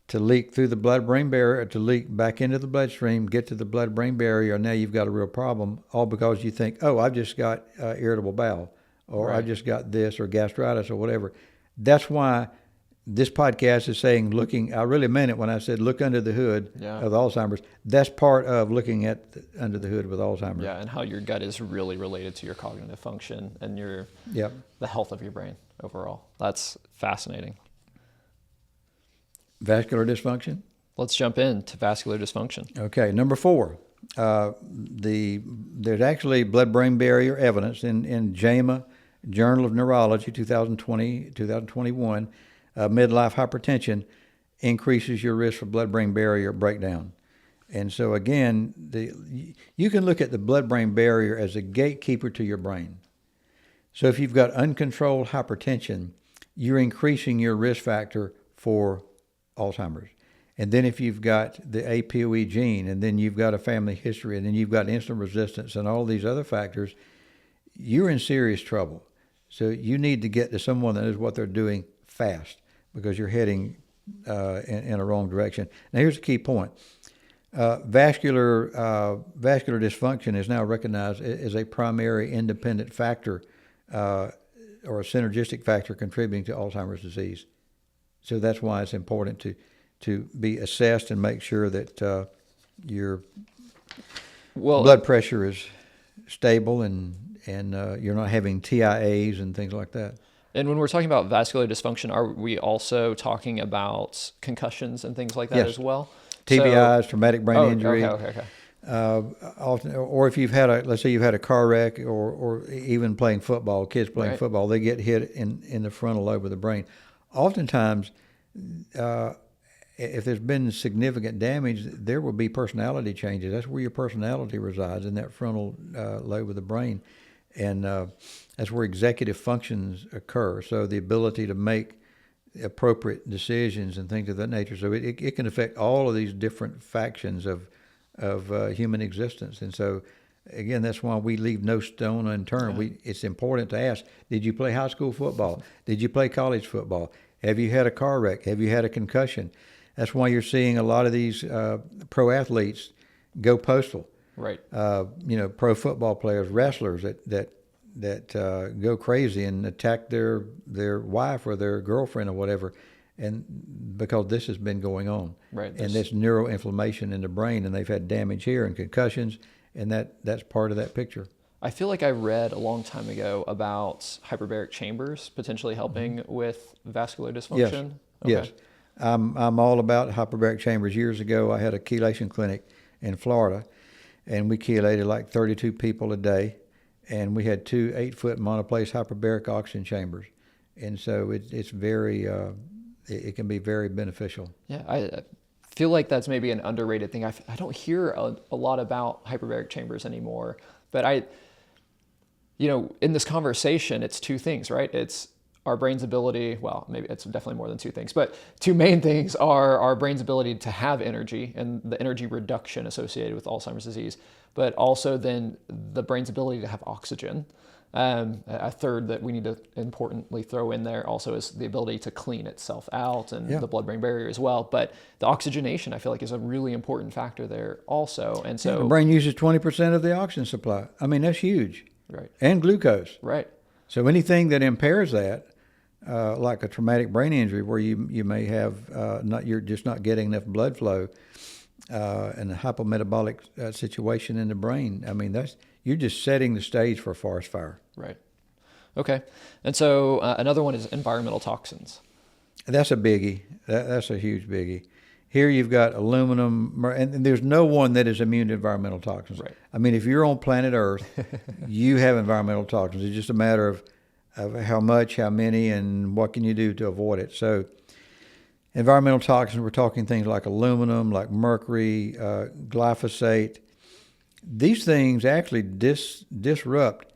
to leak through the blood-brain barrier, to leak back into the bloodstream, get to the blood-brain barrier, and now you've got a real problem, all because you think, oh, I've just got irritable bowel, or I've just got this, or gastritis, or whatever. That's why this podcast is saying I really meant it when I said look under the hood of Alzheimer's. That's part of looking at under the hood with Alzheimer's. Yeah, and how your gut is really related to your cognitive function and the health of your brain overall. That's fascinating. Vascular dysfunction? Let's jump into vascular dysfunction. Okay, number 4. There's actually blood-brain barrier evidence in JAMA, Journal of Neurology, 2021, midlife hypertension increases your risk for blood-brain barrier breakdown. And so again, you can look at the blood-brain barrier as a gatekeeper to your brain. So if you've got uncontrolled hypertension, you're increasing your risk factor for Alzheimer's. And then if you've got the APOE gene, and then you've got a family history, and then you've got insulin resistance and all these other factors, you're in serious trouble. So you need to get to someone that knows what they're doing fast, because you're heading in a wrong direction. Now here's the key point. Vascular dysfunction is now recognized as a primary independent factor or a synergistic factor contributing to Alzheimer's disease. So that's why it's important to be assessed and make sure that your blood pressure is stable and you're not having TIAs and things like that. And when we're talking about vascular dysfunction, are we also talking about concussions and things like that Yes. as well? TBIs, traumatic brain injury. Okay. Often, or if you've had let's say you've had a car wreck, or even playing football, kids playing Right. football, they get hit in the frontal lobe of the brain. Oftentimes, if there's been significant damage, there will be personality changes. That's where your personality resides, in that frontal lobe of the brain. And that's where executive functions occur. So the ability to make appropriate decisions and things of that nature. So it can affect all of these different factions of human existence. And so, again, that's why we leave no stone unturned. Right. It's important to ask, did you play high school football? Did you play college football? Have you had a car wreck? Have you had a concussion? That's why you're seeing a lot of these pro athletes go postal. Right. Pro football players, wrestlers that go crazy and attack their wife or their girlfriend or whatever, and because this has been going on. Right. And there's neuroinflammation in the brain, and they've had damage here and concussions, and that's part of that picture. I feel like I read a long time ago about hyperbaric chambers potentially helping with vascular dysfunction. Yes. I'm all about hyperbaric chambers. Years ago, I had a chelation clinic in Florida, and we chelated like 32 people a day, and we had 2 8-foot monoplace hyperbaric oxygen chambers. And so it's very, it can be very beneficial. Yeah, I feel like that's maybe an underrated thing. I don't hear a lot about hyperbaric chambers anymore, but in this conversation, it's 2 things, right? It's our brain's ability, well, maybe it's definitely more than 2 things, but 2 main things are our brain's ability to have energy and the energy reduction associated with Alzheimer's disease, but also then the brain's ability to have oxygen. A third that we need to importantly throw in there also is the ability to clean itself out and the blood-brain barrier as well. But the oxygenation, I feel like, is a really important factor there also. And so the brain uses 20% of the oxygen supply. I mean, that's huge. Right. And glucose. Right. So anything that impairs that, like a traumatic brain injury, where you may have you're just not getting enough blood flow, and a hypometabolic situation in the brain. I mean, you're just setting the stage for a forest fire. Right. Okay. And so another one is environmental toxins. That's a biggie. That's a huge biggie. Here you've got aluminum, and there's no one that is immune to environmental toxins. Right. I mean, if you're on planet Earth, you have environmental toxins. It's just a matter of how much, how many, and what can you do to avoid it. So environmental toxins, we're talking things like aluminum, like mercury, glyphosate. These things actually disrupt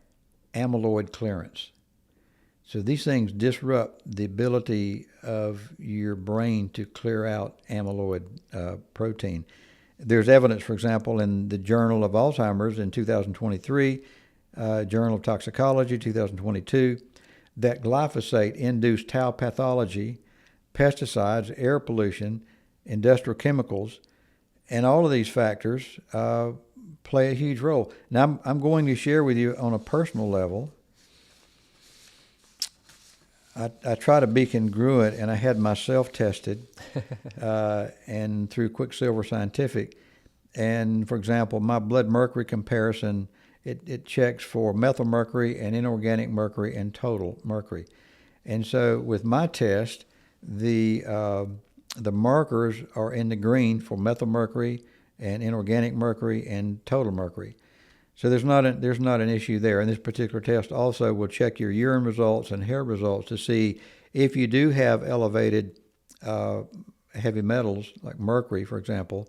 amyloid clearance. So these things disrupt the ability of your brain to clear out amyloid protein. There's evidence, for example, in the Journal of Alzheimer's in 2023, Journal of Toxicology 2022, that glyphosate induced tau pathology, pesticides, air pollution, industrial chemicals, and all of these factors play a huge role. Now, I'm going to share with you on a personal level. I try to be congruent, and I had myself tested and through Quicksilver Scientific. And, for example, my blood mercury comparison, it checks for methyl mercury and inorganic mercury and total mercury. And so with my test, the the markers are in the green for methyl mercury and inorganic mercury and total mercury. So there's not an issue there. And this particular test also will check your urine results and hair results to see if you do have elevated heavy metals, like mercury, for example,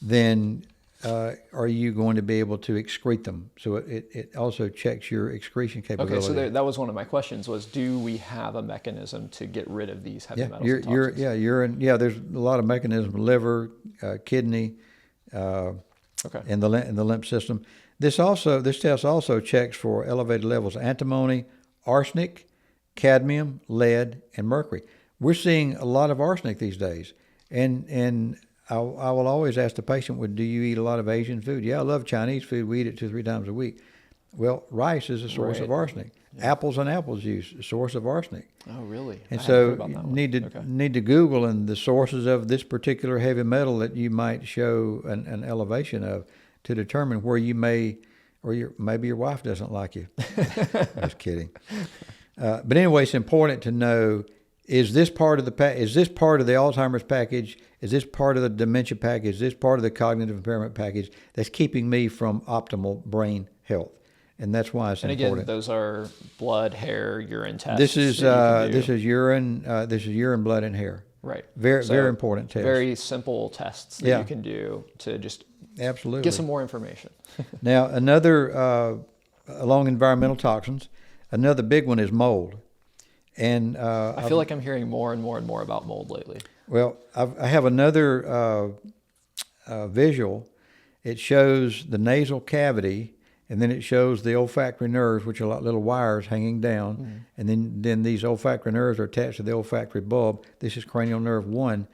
then are you going to be able to excrete them? So it also checks your excretion capability. Okay, so that was one of my questions was, do we have a mechanism to get rid of these heavy metals and toxins? Urine. Yeah, there's a lot of mechanisms: liver, kidney, and the lymph system. This test also checks for elevated levels of antimony, arsenic, cadmium, lead, and mercury. We're seeing a lot of arsenic these days, and I will always ask the patient, well, do you eat a lot of Asian food? Yeah, I love Chinese food. We eat it 2-3 times a week. Well, rice is a source of arsenic. Yeah. Apples and apple juice, a source of arsenic. Oh, really? And so need to Google and the sources of this particular heavy metal that you might show an elevation of to determine where you may, or maybe your wife doesn't like you. Just kidding. But anyway, it's important to know, is this part of the Alzheimer's package? Is this part of the dementia package? Is this part of the cognitive impairment package that's keeping me from optimal brain health? And that's why it's important. And again, those are blood, hair, urine tests. This is urine, blood, and hair. Right. Very important tests. Very simple tests that you can do to just get some more information. Now, another along environmental toxins, another big one is mold. And I feel like I'm hearing more and more and more about mold lately. Well, I have another visual. It shows the nasal cavity, and then it shows the olfactory nerves, which are like little wires hanging down. And then these olfactory nerves are attached to the olfactory bulb. This is cranial nerve 1.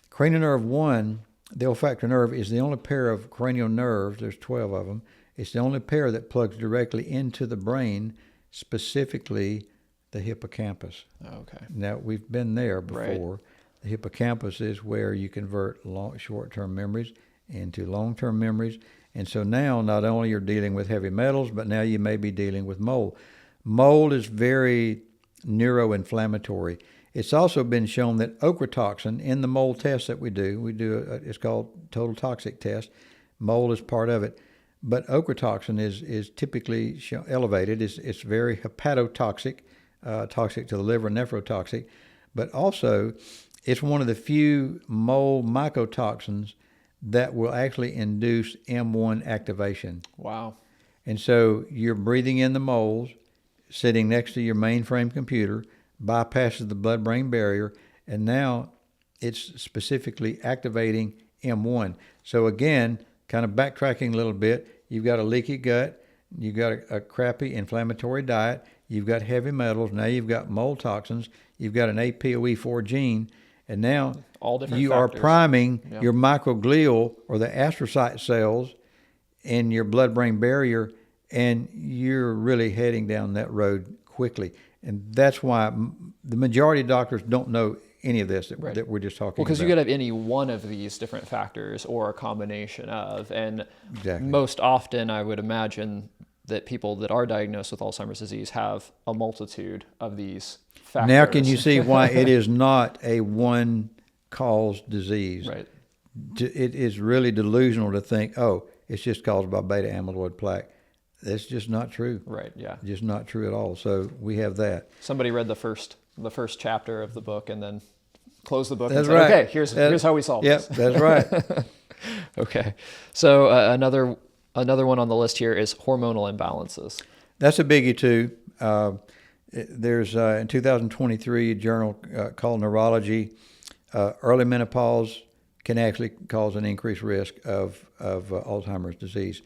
Cranial nerve 1, the olfactory nerve, is the only pair of cranial nerves, there's 12 of them. It's the only pair that plugs directly into the brain, specifically the hippocampus. Okay. Now, we've been there before. Right. The hippocampus is where you convert short-term memories into long-term memories. And so now not only you're dealing with heavy metals, but now you may be dealing with mold. Mold is very neuroinflammatory. It's also been shown that ochratoxin in the mold test that we do it's called total toxic test. Mold is part of it. But ochratoxin is typically elevated. It's very hepatotoxic, toxic to the liver, nephrotoxic. But also, it's one of the few mold mycotoxins that will actually induce M1 activation. Wow. And so you're breathing in the molds, sitting next to your mainframe computer, bypasses the blood-brain barrier, and now it's specifically activating M1. So again, kind of backtracking a little bit, you've got a leaky gut, you've got a crappy inflammatory diet, you've got heavy metals, now you've got mold toxins, you've got an APOE4 gene, and now all different you factors. are priming your microglial or the astrocyte cells in your blood-brain barrier, and you're really heading down that road quickly. And that's why the majority of doctors don't know any of this that we're just talking about. Well, because you could have any one of these different factors or a combination of. And most often I would imagine that people that are diagnosed with Alzheimer's disease have a multitude of these factors. Now can you see why it is not a one-cause disease? Right. It is really delusional to think, it's just caused by beta-amyloid plaque. That's just not true. Right, yeah. Just not true at all. So we have that. Somebody read the first chapter of the book and then closed the book That's and said, right. okay, here's how we solve this. Yep, that's right. Okay. So another one on the list here is hormonal imbalances. That's a biggie too. There's in 2023 a journal called Neurology. Early menopause can actually cause an increased risk of Alzheimer's disease.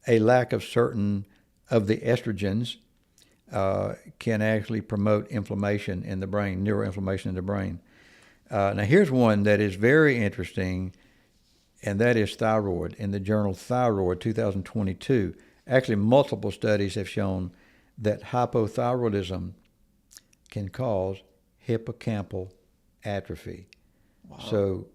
A lack of certain of the estrogens can actually promote inflammation in the brain, neuroinflammation in the brain. Now here's one that is very interesting, and that is thyroid. In the journal Thyroid 2022, actually multiple studies have shown that hypothyroidism can cause hippocampal atrophy. Wow. So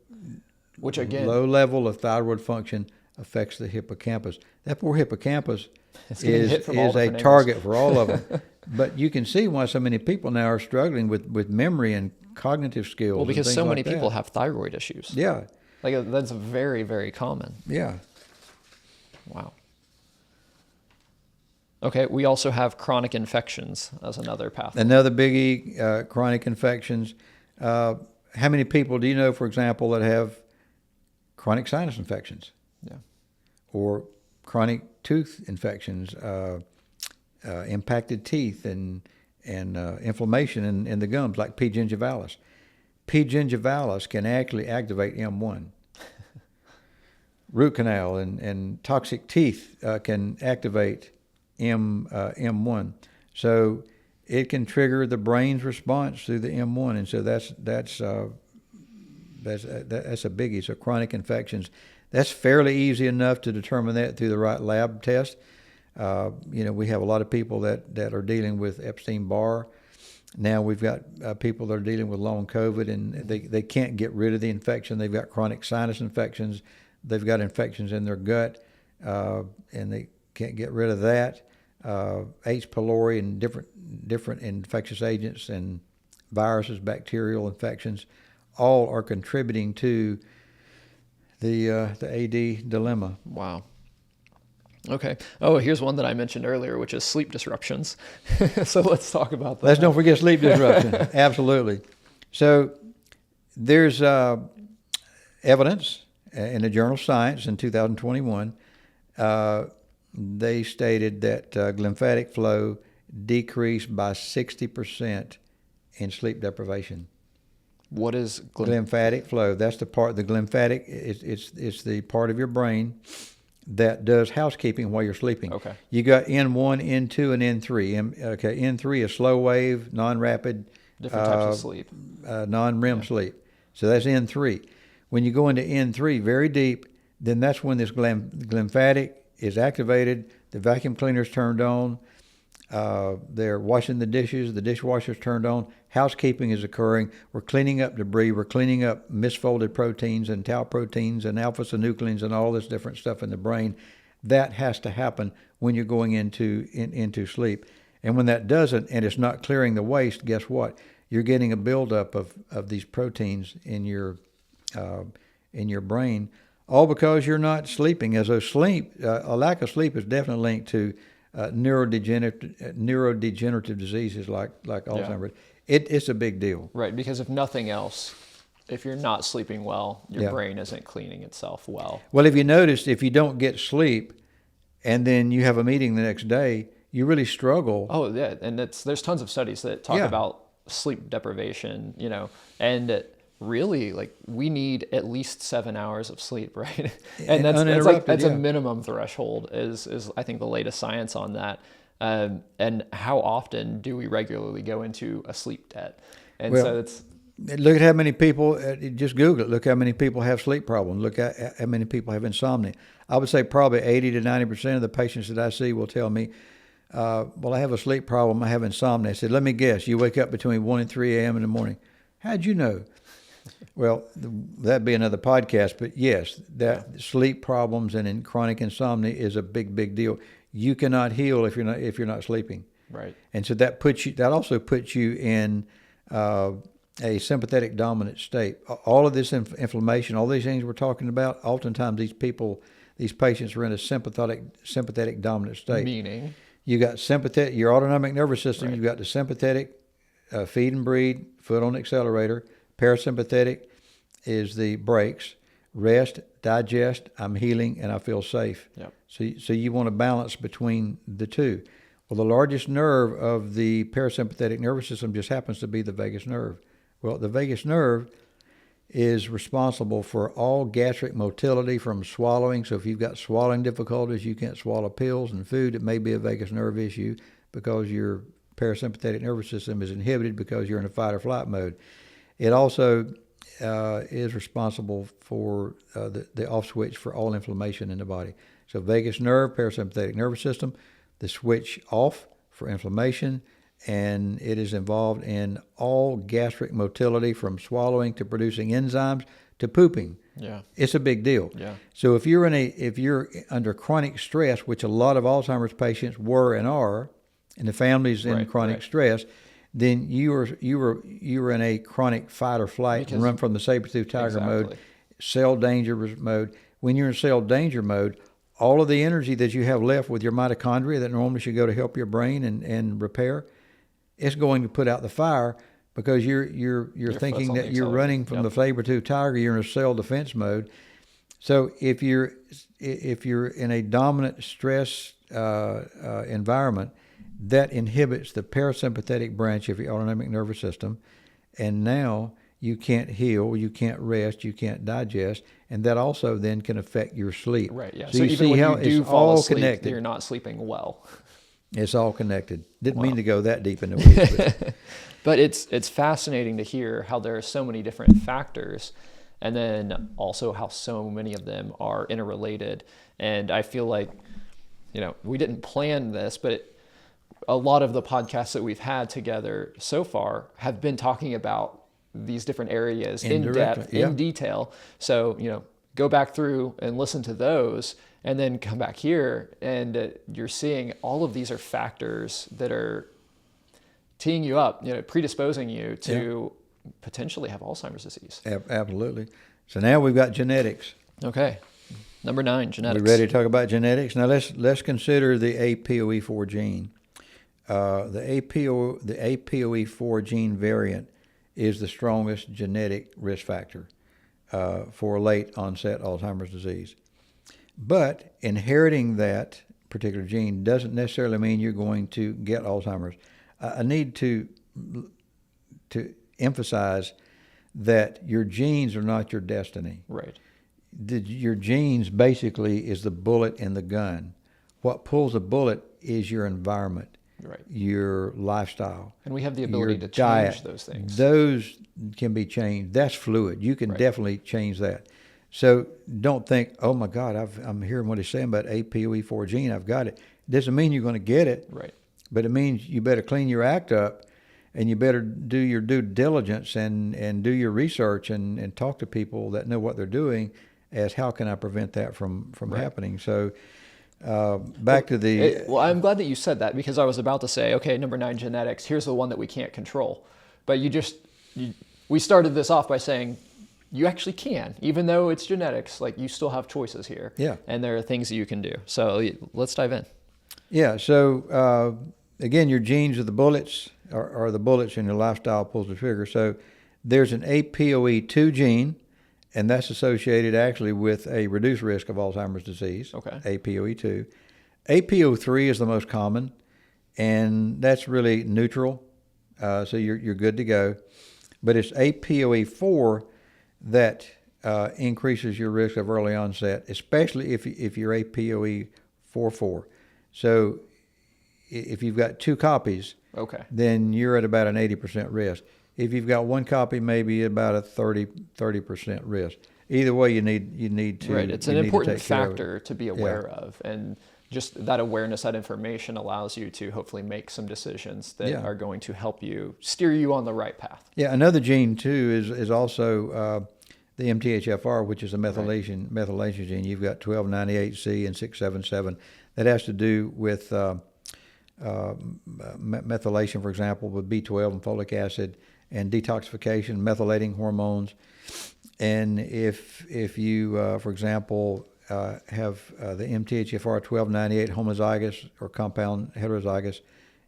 which again, low level of thyroid function affects the hippocampus. That poor hippocampus It's getting hit from all is a different target angles. for all of them. But you can see why so many people now are struggling with memory and cognitive skills. Well, because and so things many like people that. have thyroid issues. Yeah, Like that's very, very common. yeah. Wow. Okay, we also have chronic infections as another pathway. Another biggie, chronic infections. How many people do you know, for example, that have chronic sinus infections Yeah. or chronic tooth infections, impacted teeth, and inflammation in the gums, like P. gingivalis? P. gingivalis can actually activate M1. Root canal and toxic teeth can activate M1. So it can trigger the brain's response through the M1, and so that's a biggie. So chronic infections, that's fairly easy enough to determine that through the right lab test. We have a lot of people that are dealing with Epstein-Barr. Now we've got people that are dealing with long COVID, and they can't get rid of the infection. They've got chronic sinus infections. They've got infections in their gut, and they can't get rid of that. H. pylori and different infectious agents and viruses, bacterial infections, all are contributing to the AD dilemma. Wow. Okay. Oh, here's one that I mentioned earlier, which is sleep disruptions. So let's talk about that. Let's don't forget sleep disruption. Absolutely. So there's evidence in the journal Science in 2021. They stated that glymphatic flow decreased by 60% in sleep deprivation. What is Glymphatic flow? That's the part. The glymphatic it's the part of your brain that does housekeeping while you're sleeping. Okay. You got N1, N2, and N3. N3 is slow wave, non-rapid, different types of sleep? non-REM sleep. So that's N3. When you go into N3, very deep, then that's when this glymphatic is activated. The vacuum cleaner's turned on. They're washing the dishes. The dishwasher's turned on. Housekeeping is occurring. We're cleaning up debris. We're cleaning up misfolded proteins and tau proteins and alpha-synucleins and all this different stuff in the brain. That has to happen when you're going into sleep. And when that doesn't, and it's not clearing the waste, guess what? You're getting a buildup of these proteins in your brain, all because you're not sleeping. As a lack of sleep is definitely linked to neurodegenerative diseases like Alzheimer's. It's a big deal. Right, because if nothing else, if you're not sleeping well, your brain isn't cleaning itself well. Well, if you notice, if you don't get sleep and then you have a meeting the next day, you really struggle. Oh, yeah, and there's tons of studies that talk about sleep deprivation, and really, like, we need at least 7 hours of sleep, right? And that's a minimum threshold is I think the latest science on that. And how often do we regularly go into a sleep debt? And so it's... Look at how many people, just Google it, look how many people have sleep problems. Look at how many people have insomnia. I would say probably 80 to 90% of the patients that I see will tell me, well, I have a sleep problem, I have insomnia. I said, let me guess, you wake up between 1 and 3 a.m. in the morning. How'd you know? Well, that'd be another podcast, but yes, sleep problems and chronic insomnia is a big, big deal. You cannot heal if you're not sleeping. Right. And so that also puts you in a sympathetic dominant state. All of this inflammation, all these things we're talking about, oftentimes these patients are in a sympathetic dominant state. Meaning? You got your autonomic nervous system, you've got the sympathetic, feed and breathe, foot on the accelerator. Parasympathetic is the brakes. Rest, digest, I'm healing, and I feel safe. Yep. So you want to balance between the two. Well, the largest nerve of the parasympathetic nervous system just happens to be the vagus nerve. Well, the vagus nerve is responsible for all gastric motility from swallowing. So if you've got swallowing difficulties, you can't swallow pills and food, it may be a vagus nerve issue because your parasympathetic nervous system is inhibited because you're in a fight or flight mode. It also is responsible for the off switch for all inflammation in the body. So vagus nerve, parasympathetic nervous system, the switch off for inflammation, and it is involved in all gastric motility from swallowing to producing enzymes to pooping. Yeah. It's a big deal. Yeah. So if you're under chronic stress, which a lot of Alzheimer's patients were and are, and the family's in chronic stress, then you were in a chronic fight or flight and run from the saber-tooth tiger mode, cell danger mode. When you're in cell danger mode, all of the energy that you have left with your mitochondria that normally should go to help your brain and repair, it's going to put out the fire because you're thinking that you're running from the saber-tooth tiger. You're in a cell defense mode. So if you're in a dominant stress environment, that inhibits the parasympathetic branch of your autonomic nervous system, and now you can't heal, you can't rest, you can't digest, and that also then can affect your sleep. Right. Yeah. So So you even see when how you do it's fall all asleep, connected. you're not sleeping well. It's all connected. Didn't mean to go that deep into it. But it's fascinating to hear how there are so many different factors, and then also how so many of them are interrelated. And I feel like, we didn't plan this, but a lot of the podcasts that we've had together so far have been talking about these different areas in depth, in detail. So, go back through and listen to those, and then come back here, and you're seeing all of these are factors that are teeing you up, predisposing you to potentially have Alzheimer's disease. Absolutely. So now we've got genetics. Okay. Number 9, genetics. We ready to talk about genetics? Now let's consider the APOE4 gene. The APOE4 gene variant is the strongest genetic risk factor for late onset Alzheimer's disease. But inheriting that particular gene doesn't necessarily mean you're going to get Alzheimer's. I need to emphasize that your genes are not your destiny. Right. Your genes basically is the bullet in the gun. What pulls the bullet is your environment, your lifestyle. And we have the ability to diet. change those things. Those can be changed. That's fluid. You can definitely change that. So don't think, oh my God, I'm hearing what he's saying about APOE4 gene. I've got it. It doesn't mean you're going to get it. Right. But it means you better clean your act up, and you better do your due diligence and do your research and talk to people that know what they're doing as how can I prevent that from happening. So back to the... Well, I'm glad that you said that, because I was about to say, okay, number 9, genetics, here's the one that we can't control. But we started this off by saying you actually can, even though it's genetics, like you still have choices here. Yeah. And there are things that you can do. So let's dive in. Yeah, so again, your genes are the bullets, are the bullets, and your lifestyle pulls the trigger. So there's an APOE2 gene, and that's associated actually with a reduced risk of Alzheimer's disease, APOE2. APO3 is the most common, and that's really neutral, so you're good to go. But it's APOE4 that increases your risk of early onset, especially if you're APOE44. So if you've got 2 copies, then you're at about an 80% risk. If you've got 1 copy, maybe about a 30% risk. Either way, you need to. Right, it's an important factor to be aware of, and just that awareness, that information allows you to hopefully make some decisions that are going to help you steer you on the right path. Yeah, another gene too is also the MTHFR, which is a methylation gene. You've got 1298C and 677. That has to do with methylation, for example, with B12 and folic acid, and detoxification, methylating hormones. And if you, for example, have the MTHFR 1298 homozygous or compound heterozygous,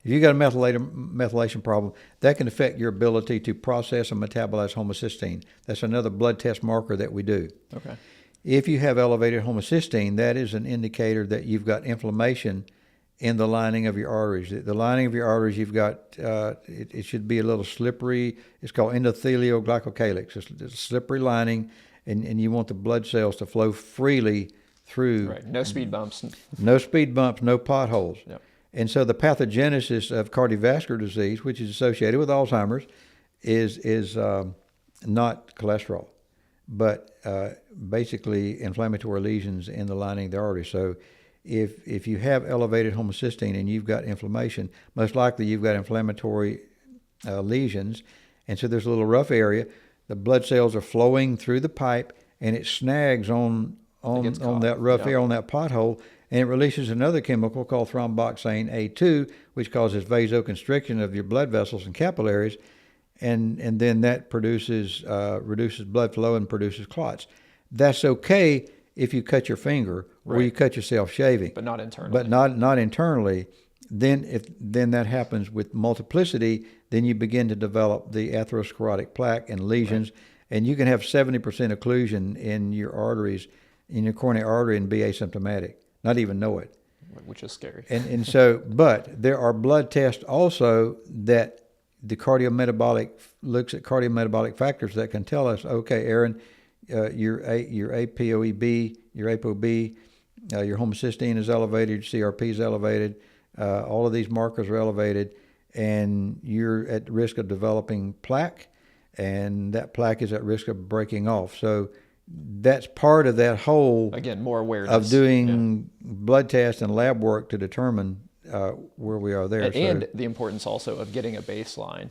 if you've got a methylation problem, that can affect your ability to process and metabolize homocysteine. That's another blood test marker that we do. Okay. If you have elevated homocysteine, that is an indicator that you've got inflammation in the lining of your arteries. The lining of your arteries, you've got, it should be a little slippery. It's called endothelial glycocalyx. It's a slippery lining, and you want the blood cells to flow freely through. Right, no speed bumps. No speed bumps, no potholes. Yep. And so the pathogenesis of cardiovascular disease, which is associated with Alzheimer's, is not cholesterol, but basically inflammatory lesions in the lining of the artery. So if you have elevated homocysteine and you've got inflammation, most likely you've got inflammatory lesions, and so there's a little rough area. the blood cells are flowing through the pipe, and it snags on that rough air, on that pothole, and it releases another chemical called thromboxane A2, which causes vasoconstriction of your blood vessels and capillaries, and then that reduces blood flow and produces clots. That's okay if you cut your finger or you cut yourself shaving, but not internally. But not internally. Then that happens with multiplicity. Then you begin to develop the atherosclerotic plaque and lesions, and you can have 70% occlusion in your arteries, in your coronary artery, and be asymptomatic, not even know it. Which is scary. And so, but there are blood tests also that the looks at cardiometabolic factors that can tell us, okay, Aaron, your APOE, your ApoB, your homocysteine is elevated, your CRP is elevated, all of these markers are elevated, and you're at risk of developing plaque, and that plaque is at risk of breaking off. So that's part of that whole, again, more awareness of doing blood tests and lab work to determine where we are there. And the importance also of getting a baseline,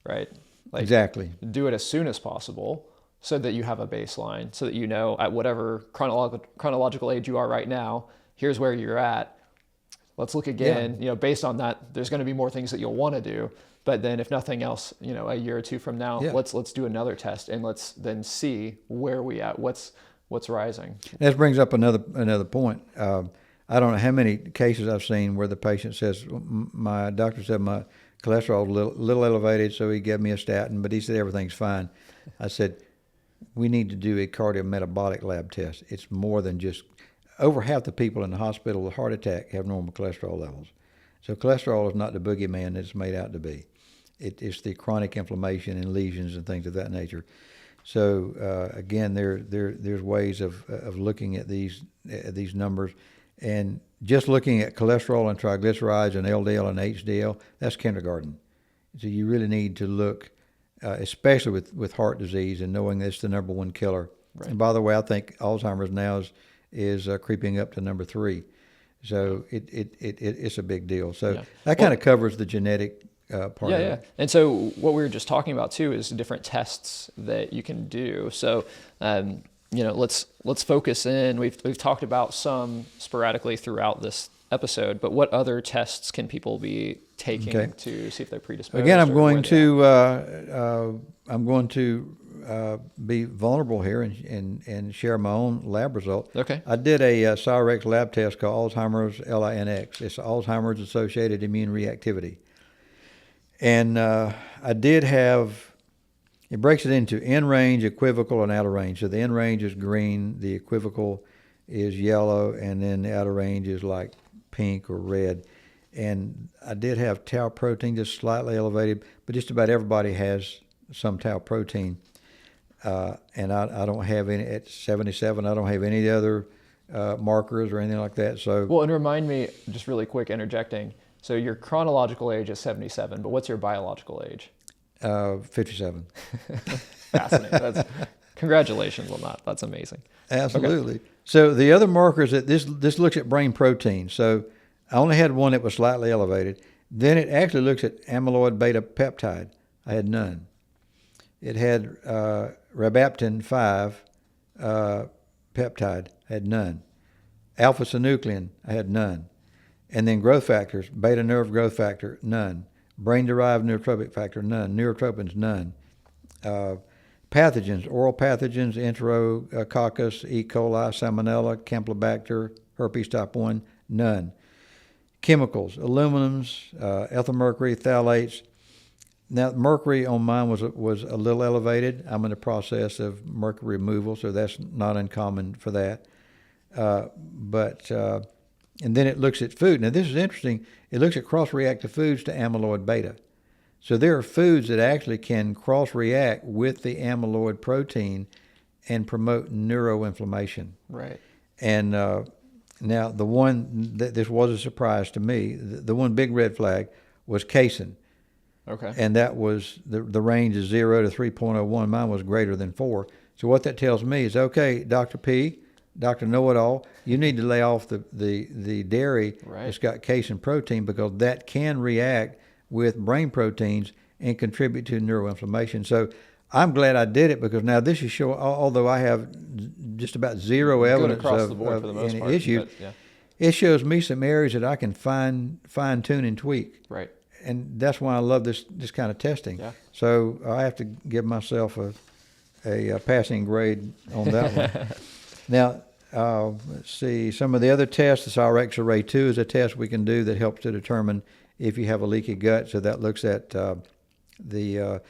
right? Like, exactly. Do it as soon as possible so that you have a baseline, so that you know at whatever chronological age you are right now, here's where you're at. Let's look again. Based on that, there's going to be more things that you'll want to do. But then if nothing else, a year or two from now, let's do another test, and let's then see where we at, what's rising. This brings up another point. I don't know how many cases I've seen where the patient says, my doctor said my cholesterol is a little elevated, so he gave me a statin, but he said everything's fine. I said, we need to do a cardiometabolic lab test. It's more than just, over half the people in the hospital with a heart attack have normal cholesterol levels. So cholesterol is not the boogeyman that it's made out to be. It's the chronic inflammation and lesions and things of that nature. So again, there's ways of looking at these numbers, and just looking at cholesterol and triglycerides and LDL and HDL, that's kindergarten. So you really need to look, especially with heart disease, and knowing that's the number one killer. Right. And by the way, I think Alzheimer's now is creeping up to number 3. So it's a big deal. So that kind of covers the genetic part of it. Yeah. And so what we were just talking about too is different tests that you can do. So let's focus in. We've talked about some sporadically throughout this episode, but what other tests can people be taking to see if they're predisposed? Again, I'm going to be vulnerable here and share my own lab result. Okay. I did a Cyrex lab test called Alzheimer's LINX. It's Alzheimer's associated immune reactivity. And I did have, it breaks it into in-range, equivocal, and outer range. So the in-range is green, the equivocal is yellow, and then the outer range is like pink or red. And I did have tau protein just slightly elevated, but just about everybody has some tau protein. And I don't have any, at 77, I don't have any other markers or anything like that. So well, and remind me, just really quick interjecting, so your chronological age is 77, but what's your biological age? 57. Fascinating. Congratulations on that. That's amazing. Absolutely. Okay. So the other markers, that this looks at brain protein. So I only had one that was slightly elevated. Then it actually looks at amyloid beta peptide. I had none. It had ribaptin 5 peptide. I had none. Alpha-synuclein, I had none. And then growth factors, beta nerve growth factor, none. Brain-derived neurotropic factor, none. Neurotropins, none. Pathogens, oral pathogens, Enterococcus, E. coli, Salmonella, Campylobacter, herpes type 1, none. Chemicals, aluminums, ethylmercury, phthalates. Now, mercury on mine was a little elevated. I'm in the process of mercury removal, so that's not uncommon for that. And then it looks at food. Now, this is interesting. It looks at cross-reactive foods to amyloid beta. So there are foods that actually can cross-react with the amyloid protein and promote neuroinflammation. Right. And now the one that this was a surprise to me, the one big red flag was casein. Okay. And that was, the range is 0 to 3.01. Mine was greater than 4. So what that tells me is, okay, Dr. P, Dr. Know-It-All, you need to lay off the dairy that's got casein protein, because that can react with brain proteins and contribute to neuroinflammation. So I'm glad I did it, because now this is showing, although I have just about zero evidence across of, the board of for the most any part, issues, but, yeah. it shows me some areas that I can fine tune and tweak. Right. And that's why I love this kind of testing. Yeah. So I have to give myself a passing grade on that one. Now, let's see, some of the other tests, the Soaak Array 2 is a test we can do that helps to determine if you have a leaky gut. So that looks at the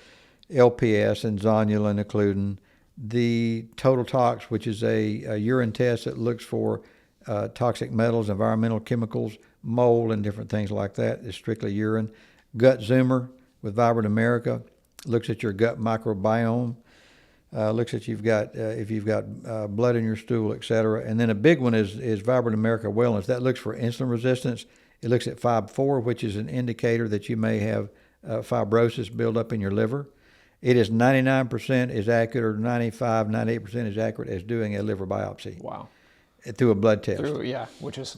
LPS and zonulin, occludin. The Total Tox, which is a urine test that looks for toxic metals, environmental chemicals, mold, and different things like that. It's strictly urine. Gut Zoomer with Vibrant America looks at your gut microbiome. Looks at if you've got blood in your stool, et cetera. And then a big one is Vibrant America Wellness. That looks for insulin resistance. It looks at FIB4, which is an indicator that you may have fibrosis build up in your liver. It is 99% is accurate, or 95, 98% is accurate as doing a liver biopsy. Wow. Through a blood test. Which is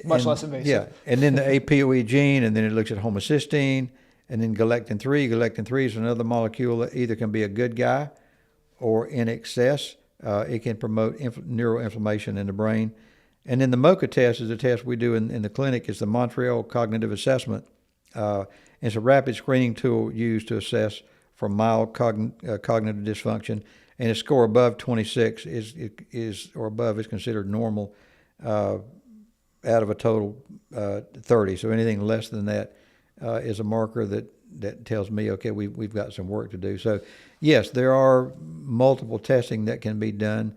much less invasive. Yeah, and then the APOE gene, and then it looks at homocysteine, and then galectin-3. Galectin-3 is another molecule that either can be a good guy or in excess. It can promote neuroinflammation in the brain. And then the MOCA test is a test we do in the clinic. It's the Montreal Cognitive Assessment. It's a rapid screening tool used to assess for mild cognitive dysfunction. And a score above 26 is or above is considered normal out of a total 30. So anything less than that is a marker that tells me, okay, we've got some work to do. So yes, there are multiple testing that can be done.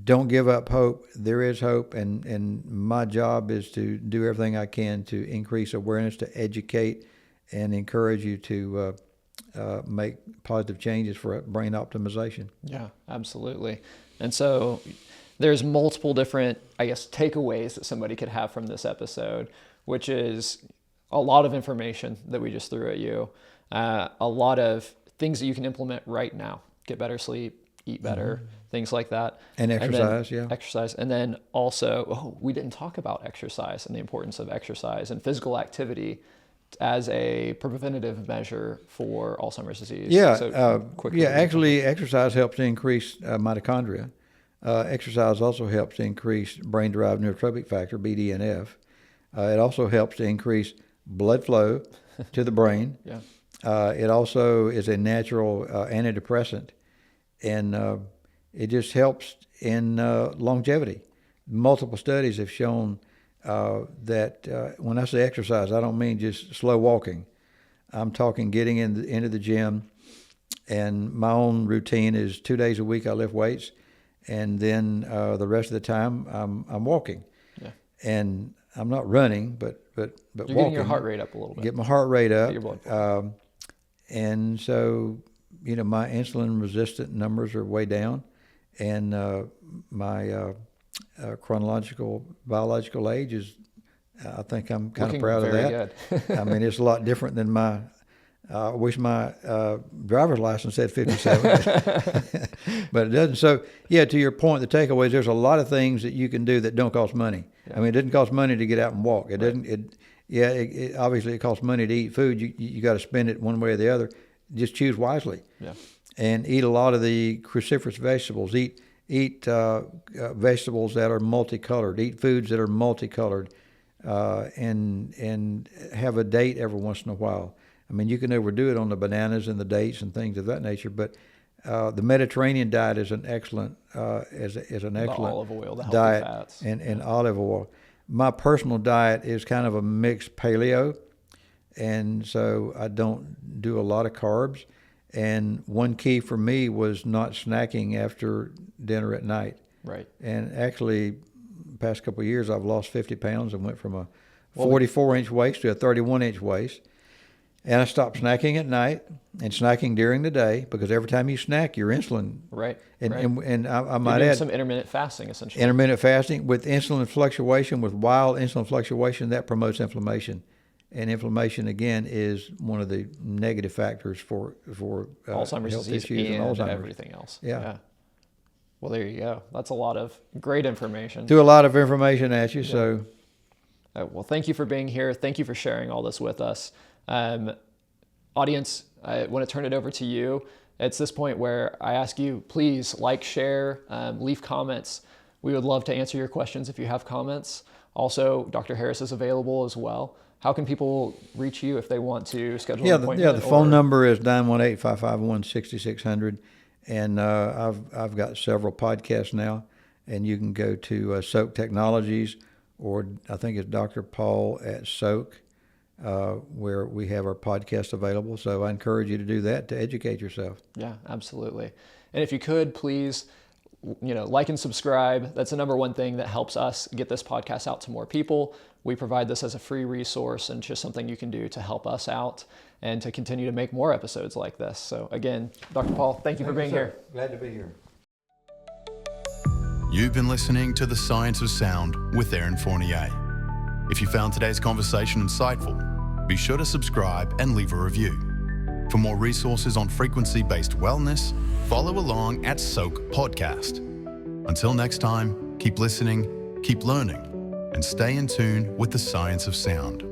Don't give up hope. There is hope, and my job is to do everything I can to increase awareness, to educate, and encourage you to make positive changes for brain optimization. Yeah, absolutely. And so there's multiple different, I guess, takeaways that somebody could have from this episode, which is a lot of information that we just threw at you, a lot of things that you can implement right now. Get better sleep, eat better, things like that. And exercise, yeah. Exercise. And then also, we didn't talk about exercise and the importance of exercise and physical activity as a preventative measure for Alzheimer's disease. Yeah, so actually exercise helps to increase mitochondria. Exercise also helps to increase brain-derived neurotrophic factor, BDNF. It also helps to increase blood flow to the brain. Yeah. It also is a natural antidepressant, and it just helps in longevity. Multiple studies have shown that when I say exercise, I don't mean just slow walking. I'm talking getting into the gym, and my own routine is 2 days a week I lift weights, and then the rest of the time I'm walking. Yeah. And I'm not running, but You're walking. getting your heart rate up a little bit. Get my heart rate up. Get your blood flow. And so, my insulin resistant numbers are way down, and my biological age is, I think I'm kind of proud of that. Good. I mean, it's a lot different than I wish my driver's license said 57, but it doesn't. So, yeah, to your point, the takeaway is there's a lot of things that you can do that don't cost money. Yeah. I mean, it doesn't cost money to get out and walk. It doesn't. Obviously it costs money to eat food. You got to spend it one way or the other. Just choose wisely. Yeah. And eat a lot of the cruciferous vegetables. Eat vegetables that are multicolored. Eat foods that are multicolored, and have a date every once in a while. I mean, you can overdo it on the bananas and the dates and things of that nature, but the Mediterranean diet is an excellent olive oil, the healthy diet, fats. and olive oil. My personal diet is kind of a mixed paleo, and so I don't do a lot of carbs. And one key for me was not snacking after dinner at night. Right. And actually, the past couple of years, I've lost 50 pounds and went from a 44-inch waist to a 31-inch waist. And I stopped snacking at night and snacking during the day, because every time you snack, your insulin. Right. And I might doing add some intermittent fasting, essentially. Intermittent fasting with insulin fluctuation, with wild insulin fluctuation, that promotes inflammation. And inflammation, again, is one of the negative factors for Alzheimer's health disease issues and Alzheimer's. Everything else. Yeah. Well, there you go. That's a lot of great information. Threw a lot of information at you, so. Well, thank you for being here. Thank you for sharing all this with us. Audience, I want to turn it over to you. It's this point where I ask you, please like, share, leave comments. We would love to answer your questions if you have comments. Also, Dr. Harris is available as well. How can people reach you if they want to schedule an appointment? The phone number is 918-551-6600. And I've got several podcasts now. And you can go to Soaak Technologies, or I think it's Dr. Paul at Soaak, where we have our podcast available. So I encourage you to do that to educate yourself. Yeah, absolutely. And if you could, please, like and subscribe. That's the number one thing that helps us get this podcast out to more people. We provide this as a free resource and just something you can do to help us out and to continue to make more episodes like this. So again, Dr. Paul, thank you for being here. Glad to be here. You've been listening to The Science of Sound with Aaron Fournier. If you found today's conversation insightful, be sure to subscribe and leave a review. For more resources on frequency-based wellness, follow along at Soaak Podcast. Until next time, keep listening, keep learning, and stay in tune with the science of sound.